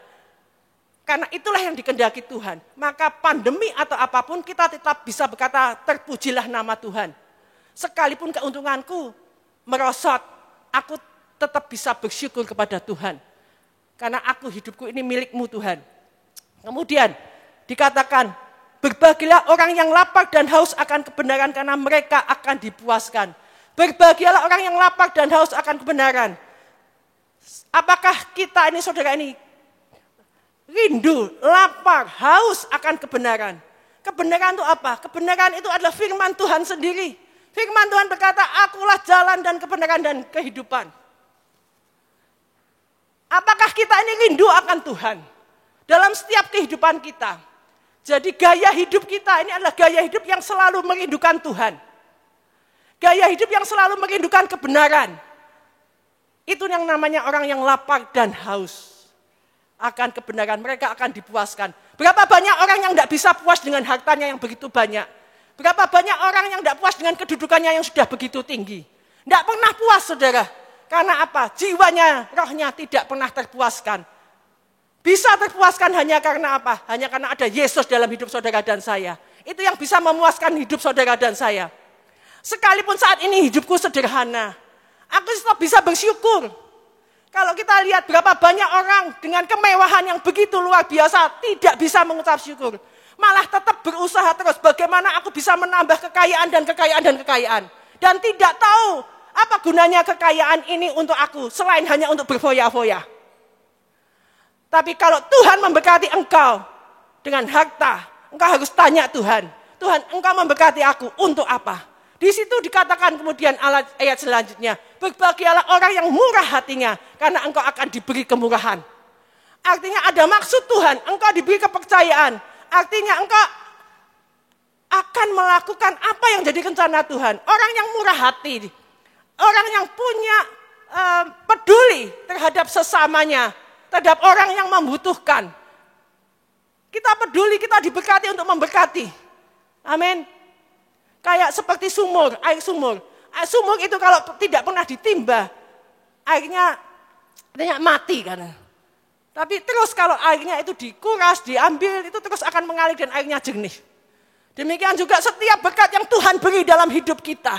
karena itulah yang dikehendaki Tuhan. Maka pandemi atau apapun kita tetap bisa berkata terpujilah nama Tuhan. Sekalipun keuntunganku merosot, aku tetap bisa bersyukur kepada Tuhan. Karena hidupku ini milik-Mu Tuhan. Kemudian dikatakan, berbahagialah orang yang lapar dan haus akan kebenaran karena mereka akan dipuaskan. Berbahagialah orang yang lapar dan haus akan kebenaran. Apakah kita ini saudara ini rindu, lapar, haus akan kebenaran? Kebenaran itu apa? Kebenaran itu adalah firman Tuhan sendiri. Firman Tuhan berkata, akulah jalan dan kebenaran dan kehidupan. Apakah kita ini rindu akan Tuhan? Dalam setiap kehidupan kita. Jadi gaya hidup kita ini adalah gaya hidup yang selalu merindukan Tuhan. Gaya hidup yang selalu merindukan kebenaran. Itu yang namanya orang yang lapar dan haus akan kebenaran. Mereka akan dipuaskan. Berapa banyak orang yang tidak bisa puas dengan hartanya yang begitu banyak. Berapa banyak orang yang tidak puas dengan kedudukannya yang sudah begitu tinggi. Tidak pernah puas saudara. Karena apa? Jiwanya, rohnya tidak pernah terpuaskan. Bisa terpuaskan hanya karena apa? Hanya karena ada Yesus dalam hidup saudara dan saya. Itu yang bisa memuaskan hidup saudara dan saya. Sekalipun saat ini hidupku sederhana, aku tetap bisa bersyukur. Kalau kita lihat berapa banyak orang dengan kemewahan yang begitu luar biasa, tidak bisa mengucap syukur. Malah tetap berusaha terus bagaimana aku bisa menambah kekayaan dan kekayaan dan kekayaan. Dan tidak tahu apa gunanya kekayaan ini untuk aku, selain hanya untuk berfoya-foya. Tapi kalau Tuhan memberkati engkau dengan harta, engkau harus tanya Tuhan, Tuhan engkau memberkati aku untuk apa? Di situ dikatakan kemudian ayat selanjutnya, berbahagialah orang yang murah hatinya, karena engkau akan diberi kemurahan. Artinya ada maksud Tuhan, engkau diberi kepercayaan. Artinya engkau akan melakukan apa yang jadi rencana Tuhan. Orang yang murah hati, orang yang punya peduli terhadap sesamanya, terhadap orang yang membutuhkan. Kita peduli, kita diberkati untuk memberkati. Amin. Kayak seperti sumur, air sumur. Air sumur itu kalau tidak pernah ditimba, airnya mati kan. Tapi terus kalau airnya itu dikuras, diambil, itu terus akan mengalir dan airnya jernih. Demikian juga setiap berkat yang Tuhan beri dalam hidup kita.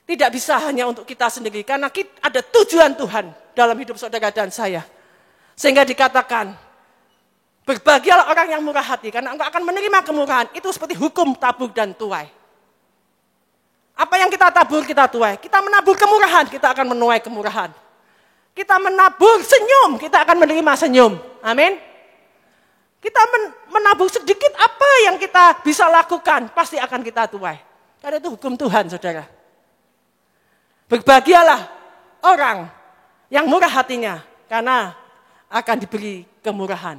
Tidak bisa hanya untuk kita sendiri, karena ada tujuan Tuhan dalam hidup saudara dan saya. Sehingga dikatakan, berbahagialah orang yang murah hati, karena engkau akan menerima kemurahan. Itu seperti hukum tabur dan tuai. Apa yang kita tabur, kita tuai. Kita menabur kemurahan, kita akan menuai kemurahan. Kita menabur senyum, kita akan menerima senyum. Amin. Kita menabur sedikit apa yang kita bisa lakukan, pasti akan kita tuai. Karena itu hukum Tuhan, saudara. Berbahagialah orang yang murah hatinya, karena akan diberi kemurahan.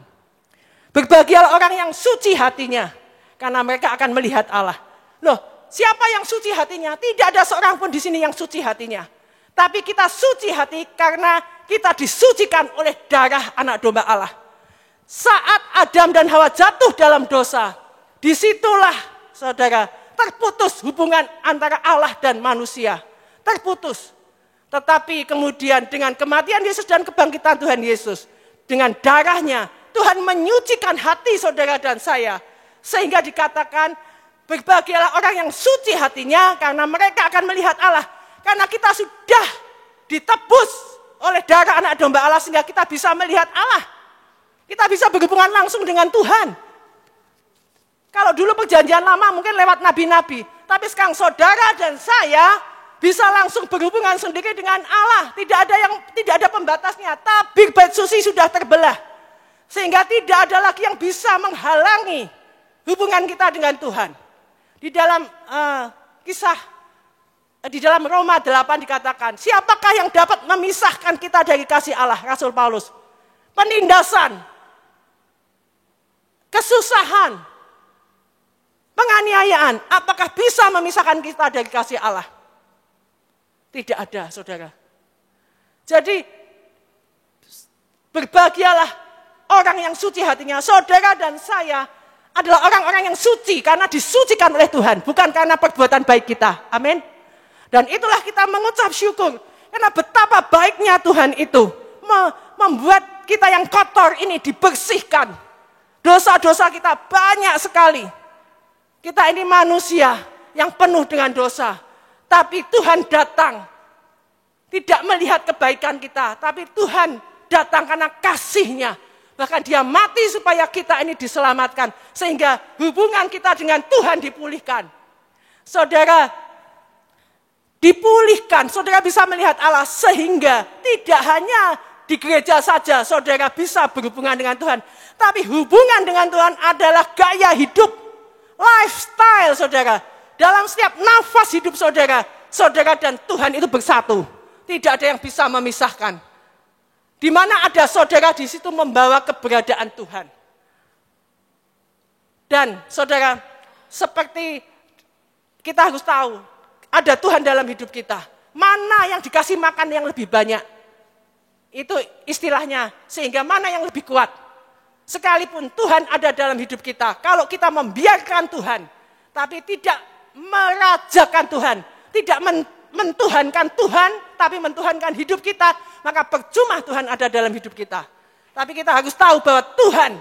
Berbahagialah orang yang suci hatinya, karena mereka akan melihat Allah. Loh, siapa yang suci hatinya? Tidak ada seorang pun di sini yang suci hatinya. Tapi kita suci hati karena kita disucikan oleh darah anak domba Allah. Saat Adam dan Hawa jatuh dalam dosa, disitulah saudara terputus hubungan antara Allah dan manusia. Terputus. Tetapi kemudian dengan kematian Yesus dan kebangkitan Tuhan Yesus, dengan darahnya Tuhan menyucikan hati saudara dan saya. Sehingga dikatakan, berbahagialah orang yang suci hatinya karena mereka akan melihat Allah. Karena kita sudah ditebus oleh darah anak domba Allah sehingga kita bisa melihat Allah. Kita bisa berhubungan langsung dengan Tuhan. Kalau dulu perjanjian lama mungkin lewat nabi-nabi. Tapi sekarang saudara dan saya bisa langsung berhubungan sendiri dengan Allah. Tidak ada pembatasnya. Tabir bait suci sudah terbelah. Sehingga tidak ada lagi yang bisa menghalangi hubungan kita dengan Tuhan. Di dalam di dalam Roma 8 dikatakan, siapakah yang dapat memisahkan kita dari kasih Allah? Rasul Paulus. Penindasan, kesusahan, penganiayaan, apakah bisa memisahkan kita dari kasih Allah? Tidak ada, saudara. Jadi, berbahagialah orang yang suci hatinya. Saudara dan saya adalah orang-orang yang suci karena disucikan oleh Tuhan, bukan karena perbuatan baik kita. Amin. Dan itulah kita mengucap syukur. Karena betapa baiknya Tuhan itu membuat kita yang kotor ini dibersihkan. Dosa-dosa kita banyak sekali. Kita ini manusia yang penuh dengan dosa. Tapi Tuhan datang. Tidak melihat kebaikan kita. Tapi Tuhan datang karena kasih-Nya. Bahkan Dia mati supaya kita ini diselamatkan. Sehingga hubungan kita dengan Tuhan dipulihkan. Saudara, dipulihkan, saudara bisa melihat Allah sehingga tidak hanya di gereja saja saudara bisa berhubungan dengan Tuhan, tapi hubungan dengan Tuhan adalah gaya hidup, lifestyle saudara. Dalam setiap nafas hidup saudara, saudara dan Tuhan itu bersatu. Tidak ada yang bisa memisahkan. Di mana ada saudara di situ membawa keberadaan Tuhan. Dan saudara, seperti kita harus tahu, ada Tuhan dalam hidup kita. Mana yang dikasih makan yang lebih banyak? Itu istilahnya. Sehingga mana yang lebih kuat? Sekalipun Tuhan ada dalam hidup kita. Kalau kita membiarkan Tuhan. Tapi tidak merajakan Tuhan. Tidak mentuhankan Tuhan. Tapi mentuhankan hidup kita. Maka percuma Tuhan ada dalam hidup kita. Tapi kita harus tahu bahwa Tuhan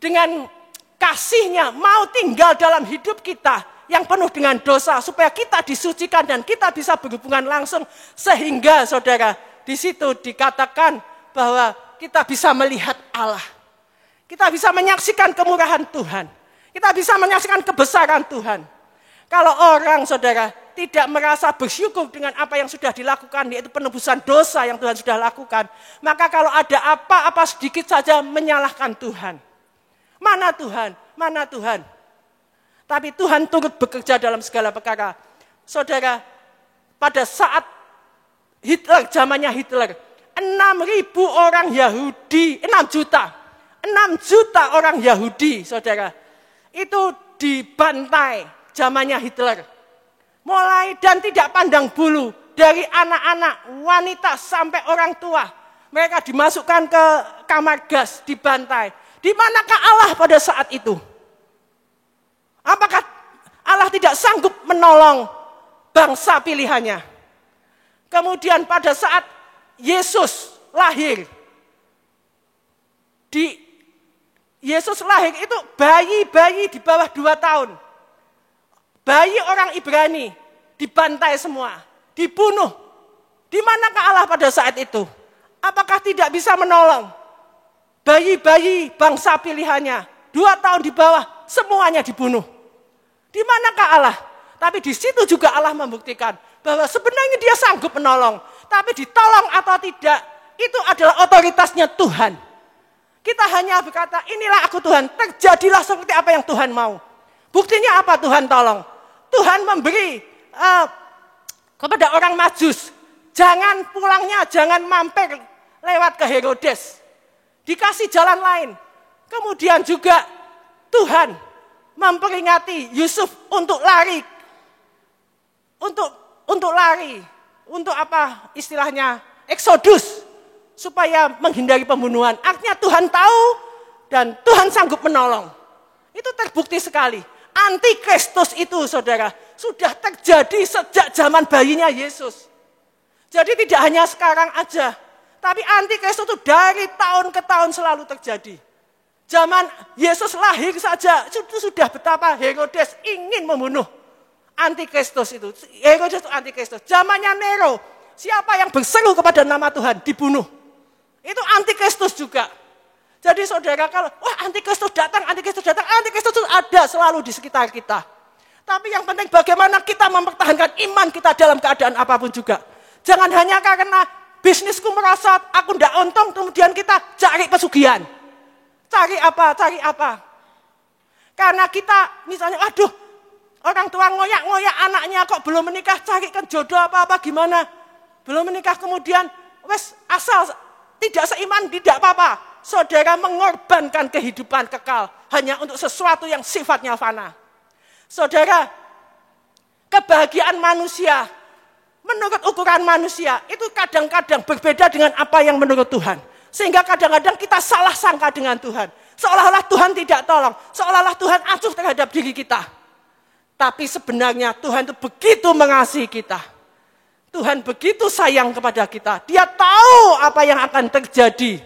dengan kasih-Nya mau tinggal dalam hidup kita. Yang penuh dengan dosa, supaya kita disucikan dan kita bisa berhubungan langsung. Sehingga saudara, di situ dikatakan bahwa kita bisa melihat Allah. Kita bisa menyaksikan kemurahan Tuhan. Kita bisa menyaksikan kebesaran Tuhan. Kalau orang saudara tidak merasa bersyukur dengan apa yang sudah dilakukan, yaitu penebusan dosa yang Tuhan sudah lakukan, maka kalau ada apa-apa sedikit saja menyalahkan Tuhan. Mana Tuhan? Mana Tuhan? Tapi Tuhan turut bekerja dalam segala perkara. Saudara, pada saat Hitler, zamannya Hitler, 6.000 orang Yahudi, 6 juta orang Yahudi, saudara, itu dibantai zamannya Hitler. Mulai dan tidak pandang bulu, dari anak-anak, wanita sampai orang tua. Mereka dimasukkan ke kamar gas, dibantai. Di manakah Allah pada saat itu? Apakah Allah tidak sanggup menolong bangsa pilihannya? Kemudian pada saat Yesus lahir, Yesus lahir itu bayi-bayi di bawah 2 tahun. Bayi orang Ibrani dibantai semua, dibunuh. Di manakah Allah pada saat itu? Apakah tidak bisa menolong bayi-bayi bangsa pilihannya? 2 tahun di bawah, semuanya dibunuh. Di manakah Allah? Tapi di situ juga Allah membuktikan bahwa sebenarnya Dia sanggup menolong. Tapi ditolong atau tidak, itu adalah otoritasnya Tuhan. Kita hanya berkata, inilah aku Tuhan, terjadilah seperti apa yang Tuhan mau. Buktinya apa Tuhan tolong? Tuhan memberi kepada orang Majus Jangan pulangnya, jangan mampir lewat ke Herodes. Dikasih jalan lain. Kemudian juga Tuhan memperingati Yusuf untuk lari. Untuk lari. Untuk apa istilahnya? Eksodus. Supaya menghindari pembunuhan. Artinya Tuhan tahu dan Tuhan sanggup menolong. Itu terbukti sekali. Antikristus itu saudara sudah terjadi sejak zaman bayinya Yesus. Jadi tidak hanya sekarang aja. Tapi antikristus itu dari tahun ke tahun selalu terjadi. Zaman Yesus lahir saja itu sudah betapa Herodes ingin membunuh antikristus itu. Herodes itu antikristus. Zamannya Nero, siapa yang berseru kepada nama Tuhan dibunuh. Itu antikristus juga. Jadi saudara kalau antikristus datang, antikristus itu ada selalu di sekitar kita. Tapi yang penting bagaimana kita mempertahankan iman kita dalam keadaan apapun juga. Jangan hanya karena bisnisku merosot, aku tidak untung, kemudian kita cari pesugihan. Cari apa? Karena kita misalnya, orang tua ngoyak-ngoyak anaknya kok belum menikah, carikan jodoh apa-apa gimana. Belum menikah kemudian, asal tidak seiman, tidak apa-apa. Saudara mengorbankan kehidupan kekal hanya untuk sesuatu yang sifatnya fana. Saudara, kebahagiaan manusia menurut ukuran manusia itu kadang-kadang berbeda dengan apa yang menurut Tuhan. Sehingga kadang-kadang kita salah sangka dengan Tuhan. Seolah-olah Tuhan tidak tolong. Seolah-olah Tuhan acuh terhadap diri kita. Tapi sebenarnya Tuhan itu begitu mengasihi kita. Tuhan begitu sayang kepada kita. Dia tahu apa yang akan terjadi.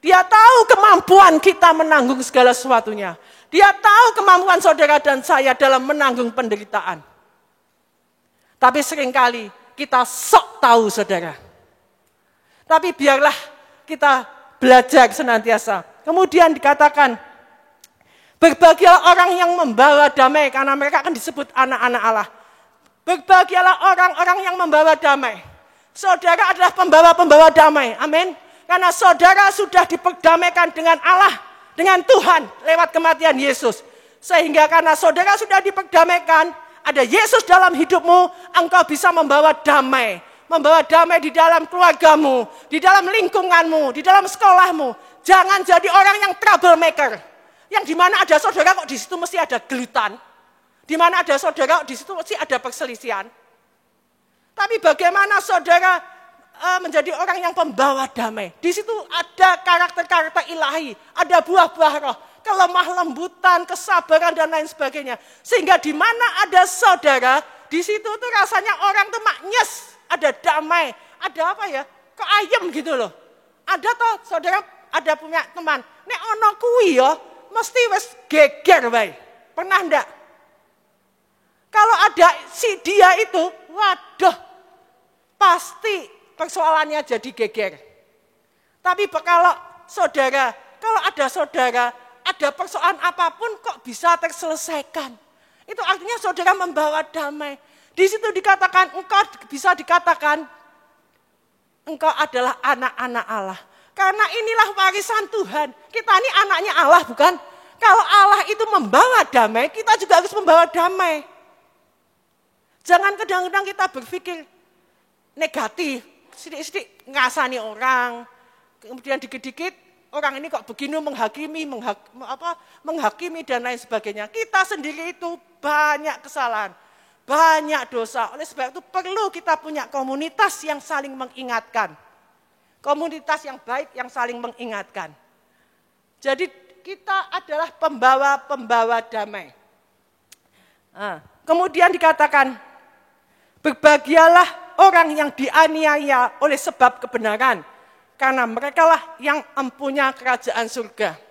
Dia tahu kemampuan kita menanggung segala sesuatunya. Dia tahu kemampuan saudara dan saya dalam menanggung penderitaan. Tapi seringkali kita sok tahu saudara. Tapi biarlah kita belajar senantiasa. Kemudian dikatakan, berbahagialah orang yang membawa damai, karena mereka akan disebut anak-anak Allah. Berbahagialah orang-orang yang membawa damai. Saudara adalah pembawa-pembawa damai, amin. Karena saudara sudah diperdamaikan dengan Allah, dengan Tuhan lewat kematian Yesus. Sehingga karena saudara sudah diperdamaikan, ada Yesus dalam hidupmu, engkau bisa membawa damai. Membawa damai di dalam keluargamu, di dalam lingkunganmu, di dalam sekolahmu. Jangan jadi orang yang troublemaker. Yang dimana ada saudara kok di situ mesti ada gelutan. Di mana ada saudara kok di situ mesti ada perselisihan. Tapi bagaimana saudara menjadi orang yang pembawa damai? Di situ ada karakter-karakter ilahi, ada buah-buah roh. Kelemah lembutan, kesabaran dan lain sebagainya. Sehingga di mana ada saudara, di situ tuh rasanya orang tuh maknyes, ada damai, ada apa ya? Kok ayem gitu loh. Ada toh saudara ada punya teman, nek ono kuwi ya mesti wis geger wae. Pernah ndak? Kalau ada si dia itu, waduh, pasti persoalannya jadi geger. Tapi kalau ada saudara, ada persoalan apapun kok bisa terselesaikan. Itu artinya saudara membawa damai. Di situ dikatakan, engkau bisa dikatakan, engkau adalah anak-anak Allah. Karena inilah warisan Tuhan. Kita ini anaknya Allah bukan? Kalau Allah itu membawa damai, kita juga harus membawa damai. Jangan kadang-kadang kita berpikir negatif, sidik-sidik ngasani orang, kemudian dikit-dikit orang ini kok begini menghakimi dan lain sebagainya. Kita sendiri itu banyak kesalahan, banyak dosa. Oleh sebab itu perlu kita punya komunitas yang saling mengingatkan. Komunitas yang baik yang saling mengingatkan. Jadi kita adalah pembawa-pembawa damai. Kemudian dikatakan, berbahagialah orang yang dianiaya oleh sebab kebenaran, karena merekalah yang empunya kerajaan surga.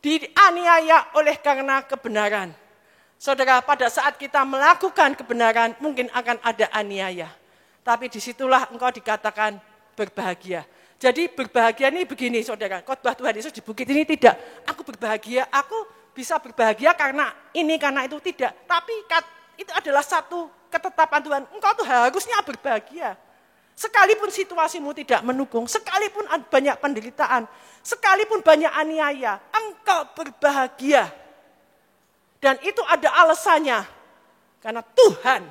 Dianiaya oleh karena kebenaran. Saudara, pada saat kita melakukan kebenaran, mungkin akan ada aniaya. Tapi disitulah engkau dikatakan berbahagia. Jadi berbahagia ini begini saudara, khotbah Tuhan Yesus di bukit ini tidak, aku berbahagia, aku bisa berbahagia karena ini, karena itu, tidak. Tapi itu adalah satu ketetapan Tuhan, engkau tuh harusnya berbahagia. Sekalipun situasimu tidak mendukung, sekalipun banyak penderitaan, sekalipun banyak aniaya, engkau berbahagia. Dan itu ada alasannya, karena Tuhan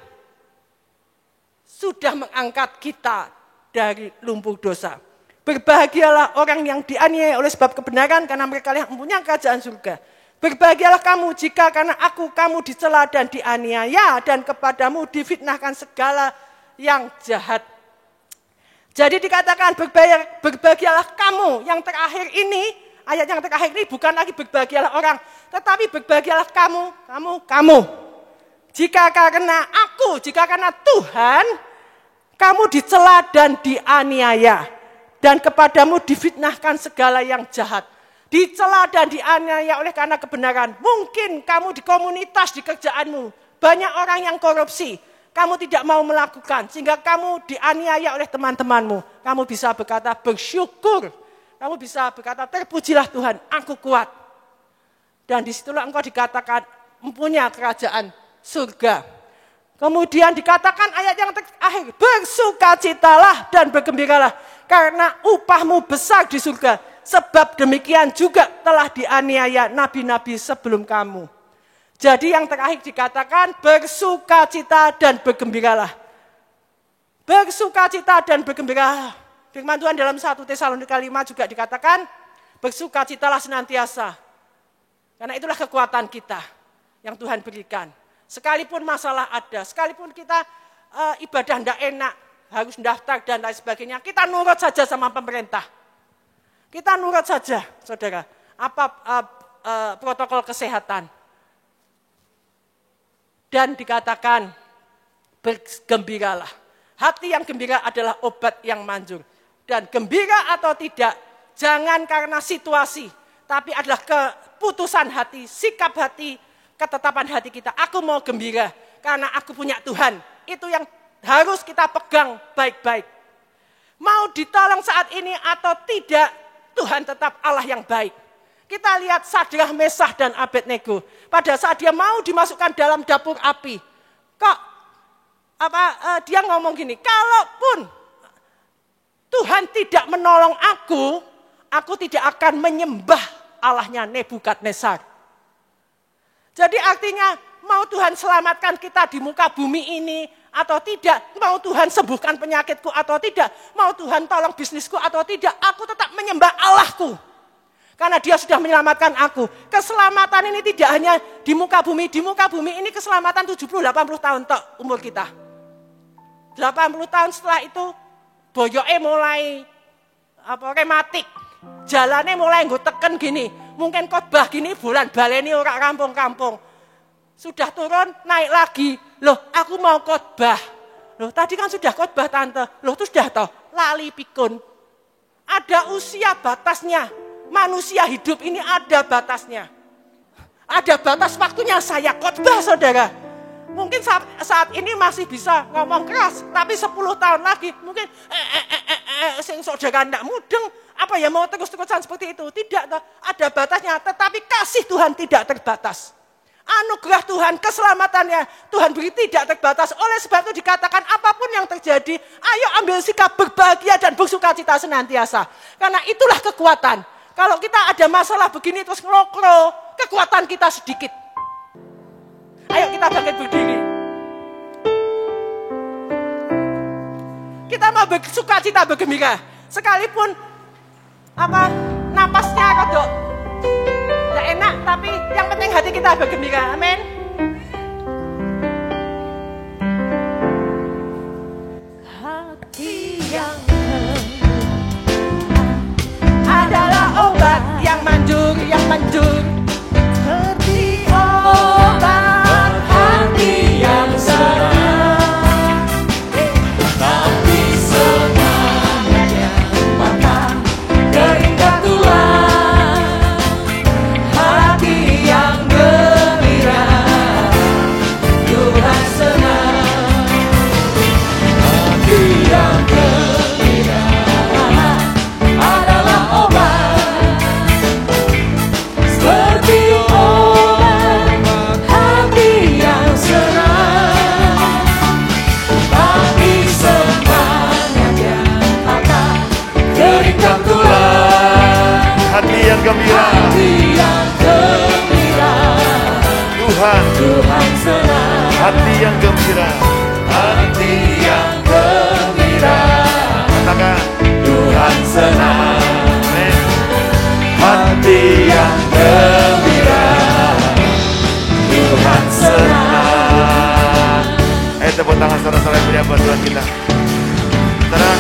sudah mengangkat kita dari lumpur dosa. Berbahagialah orang yang dianiaya oleh sebab kebenaran, karena mereka yang mempunyai kerajaan surga. Berbahagialah kamu jika karena kamu dicela dan dianiaya, dan kepadamu difitnahkan segala yang jahat. Jadi dikatakan berbahagialah kamu. Yang terakhir ini, ayat yang terakhir ini bukan lagi berbahagialah orang, tetapi berbahagialah kamu. Jika karena Tuhan, kamu dicela dan dianiaya, dan kepadamu difitnahkan segala yang jahat. Dicela dan dianiaya oleh karena kebenaran. Mungkin kamu di komunitas, di kerjaanmu, banyak orang yang korupsi. Kamu tidak mau melakukan, sehingga kamu dianiaya oleh teman-temanmu. Kamu bisa berkata bersyukur. Kamu bisa berkata terpujilah Tuhan, aku kuat. Dan disitulah engkau dikatakan mempunyai kerajaan surga. Kemudian dikatakan ayat yang terakhir, bersukacitalah dan bergembiralah, karena upahmu besar di surga. Sebab demikian juga telah dianiaya nabi-nabi sebelum kamu. Jadi yang terakhir dikatakan bersukacita dan bergembiralah. Bersukacita dan bergembiralah. Firman Tuhan dalam 1 Tesalonika 5 juga dikatakan bersukacitalah senantiasa. Karena itulah kekuatan kita yang Tuhan berikan. Sekalipun masalah ada, sekalipun kita ibadah tidak enak, harus daftar dan lain sebagainya, kita nurut saja sama pemerintah. Kita nurut saja, saudara, protokol kesehatan. Dan dikatakan bergembiralah. Hati yang gembira adalah obat yang manjur. Dan gembira atau tidak, jangan karena situasi, tapi adalah keputusan hati, sikap hati, ketetapan hati kita. Aku mau gembira karena aku punya Tuhan. Itu yang harus kita pegang baik-baik. Mau ditolong saat ini atau tidak, Tuhan tetap Allah yang baik. Kita lihat Sadrah, Mesah, dan Abednego. Pada saat dia mau dimasukkan dalam dapur api, dia ngomong gini, kalaupun Tuhan tidak menolong aku tidak akan menyembah Allahnya Nebukadnezar. Jadi artinya mau Tuhan selamatkan kita di muka bumi ini atau tidak, mau Tuhan sembuhkan penyakitku atau tidak, mau Tuhan tolong bisnisku atau tidak, aku tetap menyembah Allahku. Karena dia sudah menyelamatkan aku. Keselamatan ini tidak hanya di muka bumi ini keselamatan 70-80 tahun tok umur kita. 80 tahun setelah itu boyoke mulai rematik. Jalannya mulai nggo teken gini. Mungkin khotbah gini bulan baleni ora kampung-kampung. Sudah turun naik lagi. Loh, aku mau khotbah. Loh, tadi kan sudah khotbah tante. Loh, itu sudah toh lali pikun. Ada usia batasnya. Manusia hidup ini ada batasnya. Ada batas waktunya saya khotbah, saudara. Mungkin saat ini masih bisa ngomong keras, tapi 10 tahun lagi mungkin sing saudara ndak mudeng, apa ya mau terus-terusan seperti itu? Tidak, ada batasnya, tetapi kasih Tuhan tidak terbatas. Anugerah Tuhan, keselamatannya Tuhan beri tidak terbatas. Oleh sebab itu dikatakan apapun yang terjadi, ayo ambil sikap berbahagia dan bersukacita senantiasa. Karena itulah kekuatan. Kalau kita ada masalah begini terus ngelokro, kekuatan kita sedikit. Ayo kita bangkit berdiri. Kita mau bersukacita bergembira. Sekalipun napasnya rodok tidak enak, tapi yang penting hati kita bergembira. Amin. Hati yang adalah obat yang manjur, seperti obat hati yang senang, tapi semangatnya maka keringat tulang. Hati yang gembira, Tuhan senang. Hati yang gembira adalah obat, seperti obat hati yang senang, tapi semangatnya akan keringkan tulang. Hati yang gembira, Tuhan senang. hati yang gembira, Hati yang senang, hati yang gembira, Tuhan senang. Ayo tepuk tangan saudara-saudara yang buat Tuhan kita. Saudara,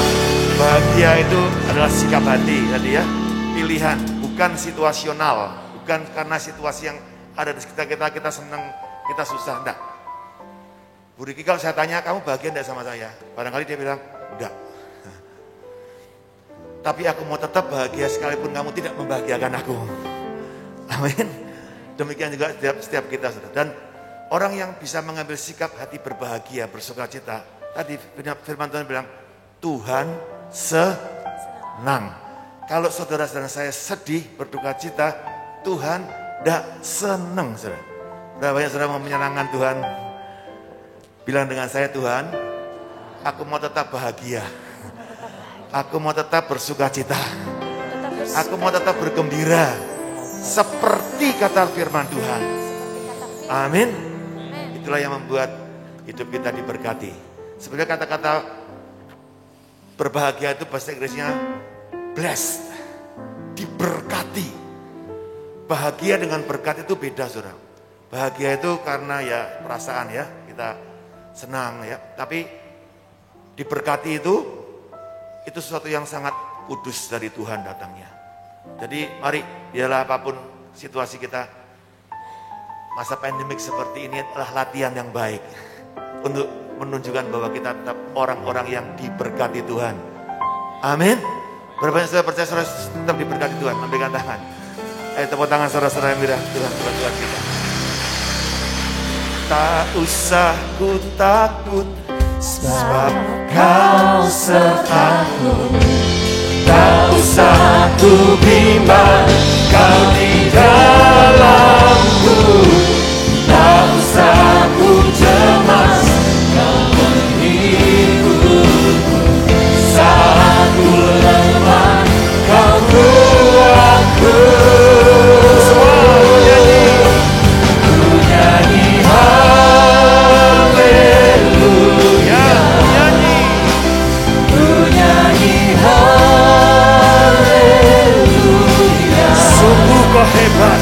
bahagia itu adalah sikap hati tadi ya, pilihan, bukan situasional, bukan karena situasi yang ada di sekitar kita senang, kita susah, enggak. Bu Riki kalau saya tanya, kamu bahagia enggak sama saya? Barangkali dia bilang, enggak. Tapi aku mau tetap bahagia sekalipun kamu tidak membahagiakan aku. Amin. Demikian juga setiap kita, saudara. Dan orang yang bisa mengambil sikap hati berbahagia, bersukacita, tadi firman Tuhan bilang, Tuhan senang. Kalau saudara-saudara saya sedih, berduka cita, Tuhan tidak senang, saudara. Berapa banyak saudara mau menyenangkan Tuhan? Bilang dengan saya, Tuhan, aku mau tetap bahagia. Aku mau tetap bersukacita. Aku mau tetap bergembira. Seperti kata firman Tuhan. Amin. Itulah yang membuat hidup kita diberkati. Sebenarnya kata-kata berbahagia itu bahasa Inggrisnya blessed. Diberkati. Bahagia dengan berkat itu beda, saudara. Bahagia itu karena ya perasaan ya, kita senang ya. Tapi diberkati itu sesuatu yang sangat kudus dari Tuhan datangnya. Jadi mari, biarlah apapun situasi kita, masa pandemik seperti ini adalah latihan yang baik untuk menunjukkan bahwa kita tetap orang-orang yang diberkati Tuhan. Amin. Berapa yang sudah percaya saudara tetap diberkati Tuhan? Memberikan tangan. Ayo tepuk tangan saudara-saudara yang bilang Tuhan kita. Tak usah ku takut, sebab kau sertaku. Tak usah ku bimbang, kau di dalamku. Tak usah ku cemas, kau menghiburku. Saat ku lemah, kau kuatku. Semua nyanyi haleluya, nyanyi haleluya. Sungguh kau hebat,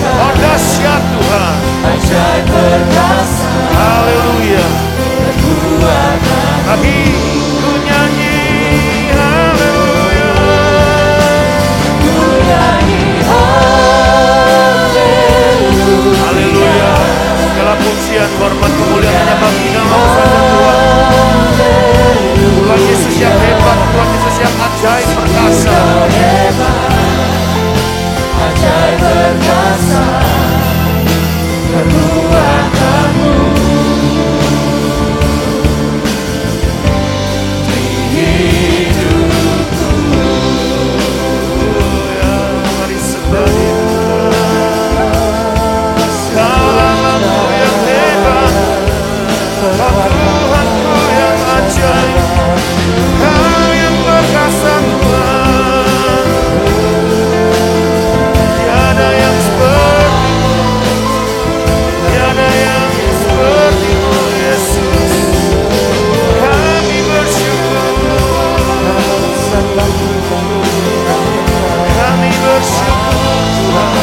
oh dahsyat Tuhan, ajaib perkasa, haleluya. Tapi ku nyanyi haleluya, ku nyanyi haleluya, haleluya. Segala pujian, hormat, kemuliaan hanya bagi nama Tuhan. Tuhan Yesus yang hebat, Tuhan Yesus yang ajaib perkasa, ajaib perkasa, kekuatanmu di hidupku. Ya, mari sembah Dia. Segala-galanya yang hebat, Tuhanku yang ajaib, Kau yang perkasa Tuhan. Tiada yang seperti-Mu, tiada yang seperti-Mu Yesus. Kami bersyukur, kami bersyukur Tuhan,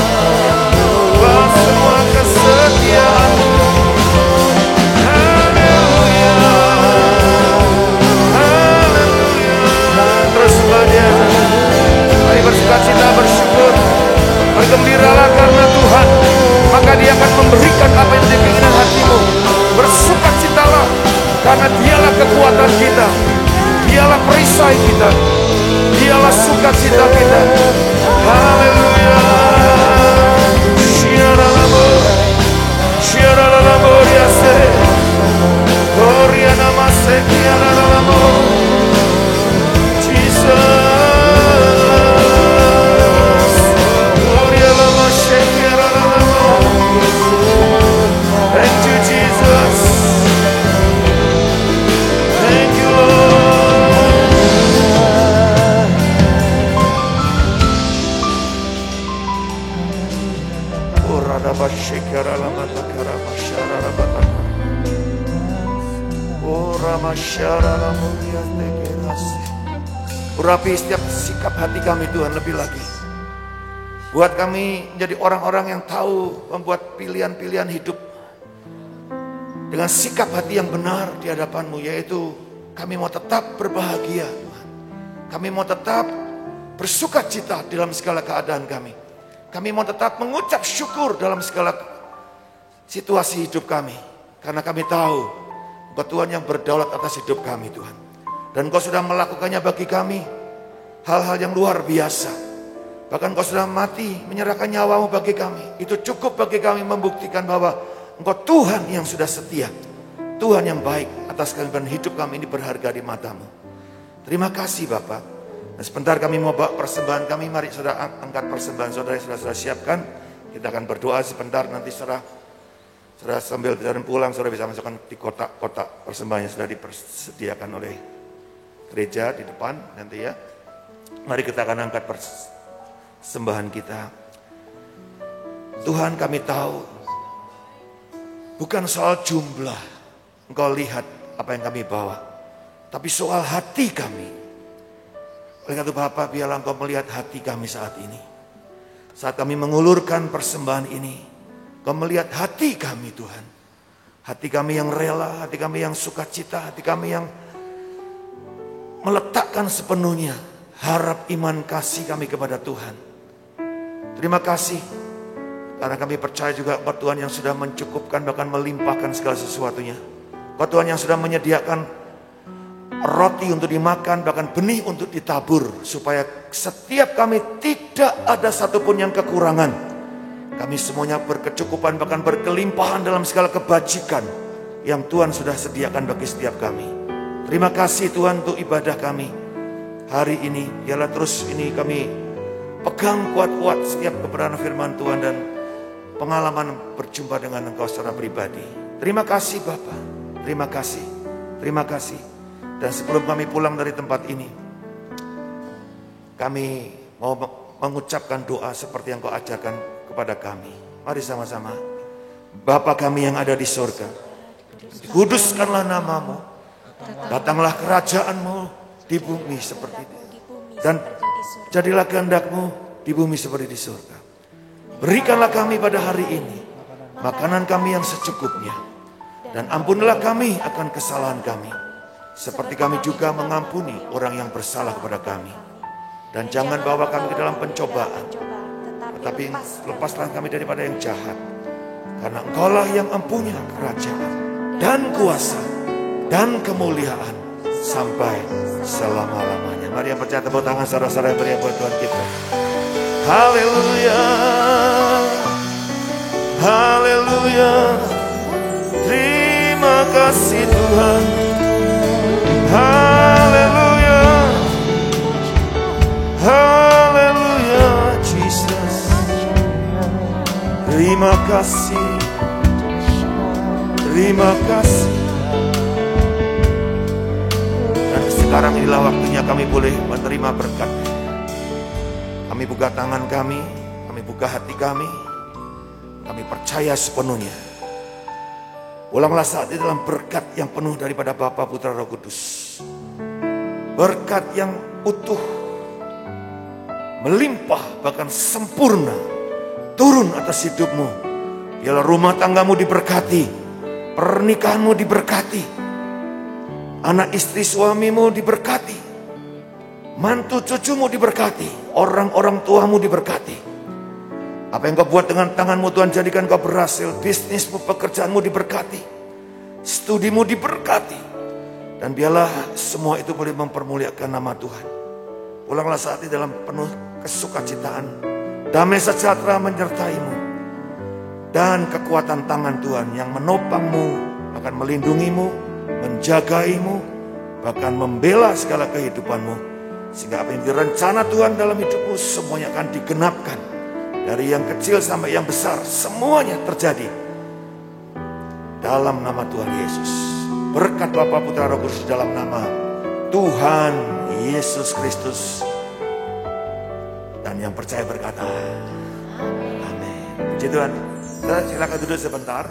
buat semua kesetiaan-Mu. Haleluya, haleluya. Terus semuanya, mari bersukacita, bersyukur, bergembiralah karena Tuhan, maka Dia akan memberikan apa yang menjadi keinginan hatimu. Bersukacitalah karena Dialah kekuatan kita, Dialah perisai kita, Dialah sukacita kita. Haleluya. Shiaralamo, shiaralamo riase, Oriana maseki aralamo. Jesus, Oriana sheki aralamo. Thank you Jesus, thank you Lord. Orada bashekara lamata karama sharara bataka. Ora mashara lamuria tekerasi. Urapi setiap sikap hati kami Tuhan lebih lagi. Buat kami menjadi orang-orang yang tahu membuat pilihan-pilihan hidup dengan sikap hati yang benar di hadapan-Mu, yaitu kami mau tetap berbahagia Tuhan. Kami mau tetap bersuka cita dalam segala keadaan kami. Kami mau tetap mengucap syukur dalam segala situasi hidup kami. Karena kami tahu Engkau Tuhan yang berdaulat atas hidup kami Tuhan. Dan Engkau sudah melakukannya bagi kami hal-hal yang luar biasa. Bahkan Engkau sudah mati menyerahkan nyawamu bagi kami. Itu cukup bagi kami membuktikan bahwa Engkau Tuhan yang sudah setia, Tuhan yang baik atas kami, dan hidup kami ini berharga di mata-Mu. Terima kasih Bapak. Dan sebentar kami mau bawa persembahan kami. Mari saudara angkat persembahan saudara yang sudah siapkan. Kita akan berdoa sebentar, nanti saudara sambil jalan pulang saudara bisa masukkan di kotak-kotak persembahan yang sudah dipersediakan oleh gereja di depan nanti ya. Mari kita akan angkat persembahan kita. Tuhan, kami tahu bukan soal jumlah Engkau lihat apa yang kami bawa, tapi soal hati kami. Oleh karena itu Bapa, biarlah Engkau melihat hati kami saat ini. Saat kami mengulurkan persembahan ini, Engkau melihat hati kami Tuhan. Hati kami yang rela, hati kami yang sukacita, hati kami yang meletakkan sepenuhnya harap, iman, kasih kami kepada Tuhan. Terima kasih karena kami percaya juga Engkau Tuhan yang sudah mencukupkan, bahkan melimpahkan segala sesuatunya. Engkau Tuhan yang sudah menyediakan roti untuk dimakan, bahkan benih untuk ditabur, supaya setiap kami tidak ada satupun yang kekurangan. Kami semuanya berkecukupan, bahkan berkelimpahan dalam segala kebajikan yang Tuhan sudah sediakan bagi setiap kami. Terima kasih Tuhan untuk ibadah kami hari ini. Biarlah terus ini kami pegang kuat-kuat setiap kebenaran firman Tuhan dan pengalaman berjumpa dengan Engkau secara pribadi. Terima kasih Bapa, terima kasih, terima kasih. Dan sebelum kami pulang dari tempat ini, kami mau mengucapkan doa seperti yang Kau ajarkan kepada kami. Mari sama-sama. Bapa kami yang ada di surga, dikuduskanlah nama-Mu. Datanglah kerajaan-Mu di bumi seperti itu. Dan jadilah kehendak-Mu di bumi seperti di surga. Berikanlah kami pada hari ini makanan kami yang secukupnya. Dan ampunilah kami akan kesalahan kami, seperti kami juga mengampuni orang yang bersalah kepada kami. Dan jangan bawa kami ke dalam pencobaan, tetapi lepaslah kami daripada yang jahat. Karena Engkaulah yang mempunyai kerajaan dan kuasa dan kemuliaan sampai selama-lamanya. Mari yang percaya tepuk tangan saudara-saudara yang berikan buat Tuhan kita. Haleluya, haleluya. Terima kasih Tuhan. Haleluya, haleluya Jesus. Terima kasih, terima kasih. Sekarang inilah waktunya kami boleh menerima berkat. Kami buka tangan kami buka hati kami percaya sepenuhnya. Ulanglah saat ini dalam berkat yang penuh daripada Bapa, Putra, Roh Kudus. Berkat yang utuh, melimpah, bahkan sempurna, turun atas hidupmu. Biarlah rumah tanggamu diberkati, pernikahanmu diberkati, anak istri suamimu diberkati, mantu cucumu diberkati, orang-orang tuamu diberkati. Apa yang kau buat dengan tanganmu Tuhan jadikan kau berhasil. Bisnismu, pekerjaanmu diberkati, studimu diberkati. Dan biarlah semua itu boleh mempermuliakan nama Tuhan. Pulanglah saat ini dalam penuh kesukacitaan. Damai sejahtera menyertaimu. Dan kekuatan tangan Tuhan yang menopangmu, akan melindungimu, menjagaimu, bahkan membela segala kehidupanmu. Sehingga apa yang direncana Tuhan dalam hidupmu semuanya akan digenapkan. Dari yang kecil sampai yang besar, semuanya terjadi dalam nama Tuhan Yesus. Berkat Bapa, Putra, Roh Kudus dalam nama Tuhan Yesus Kristus. Dan yang percaya berkata, amin. Puji Tuhan. Silakan duduk sebentar.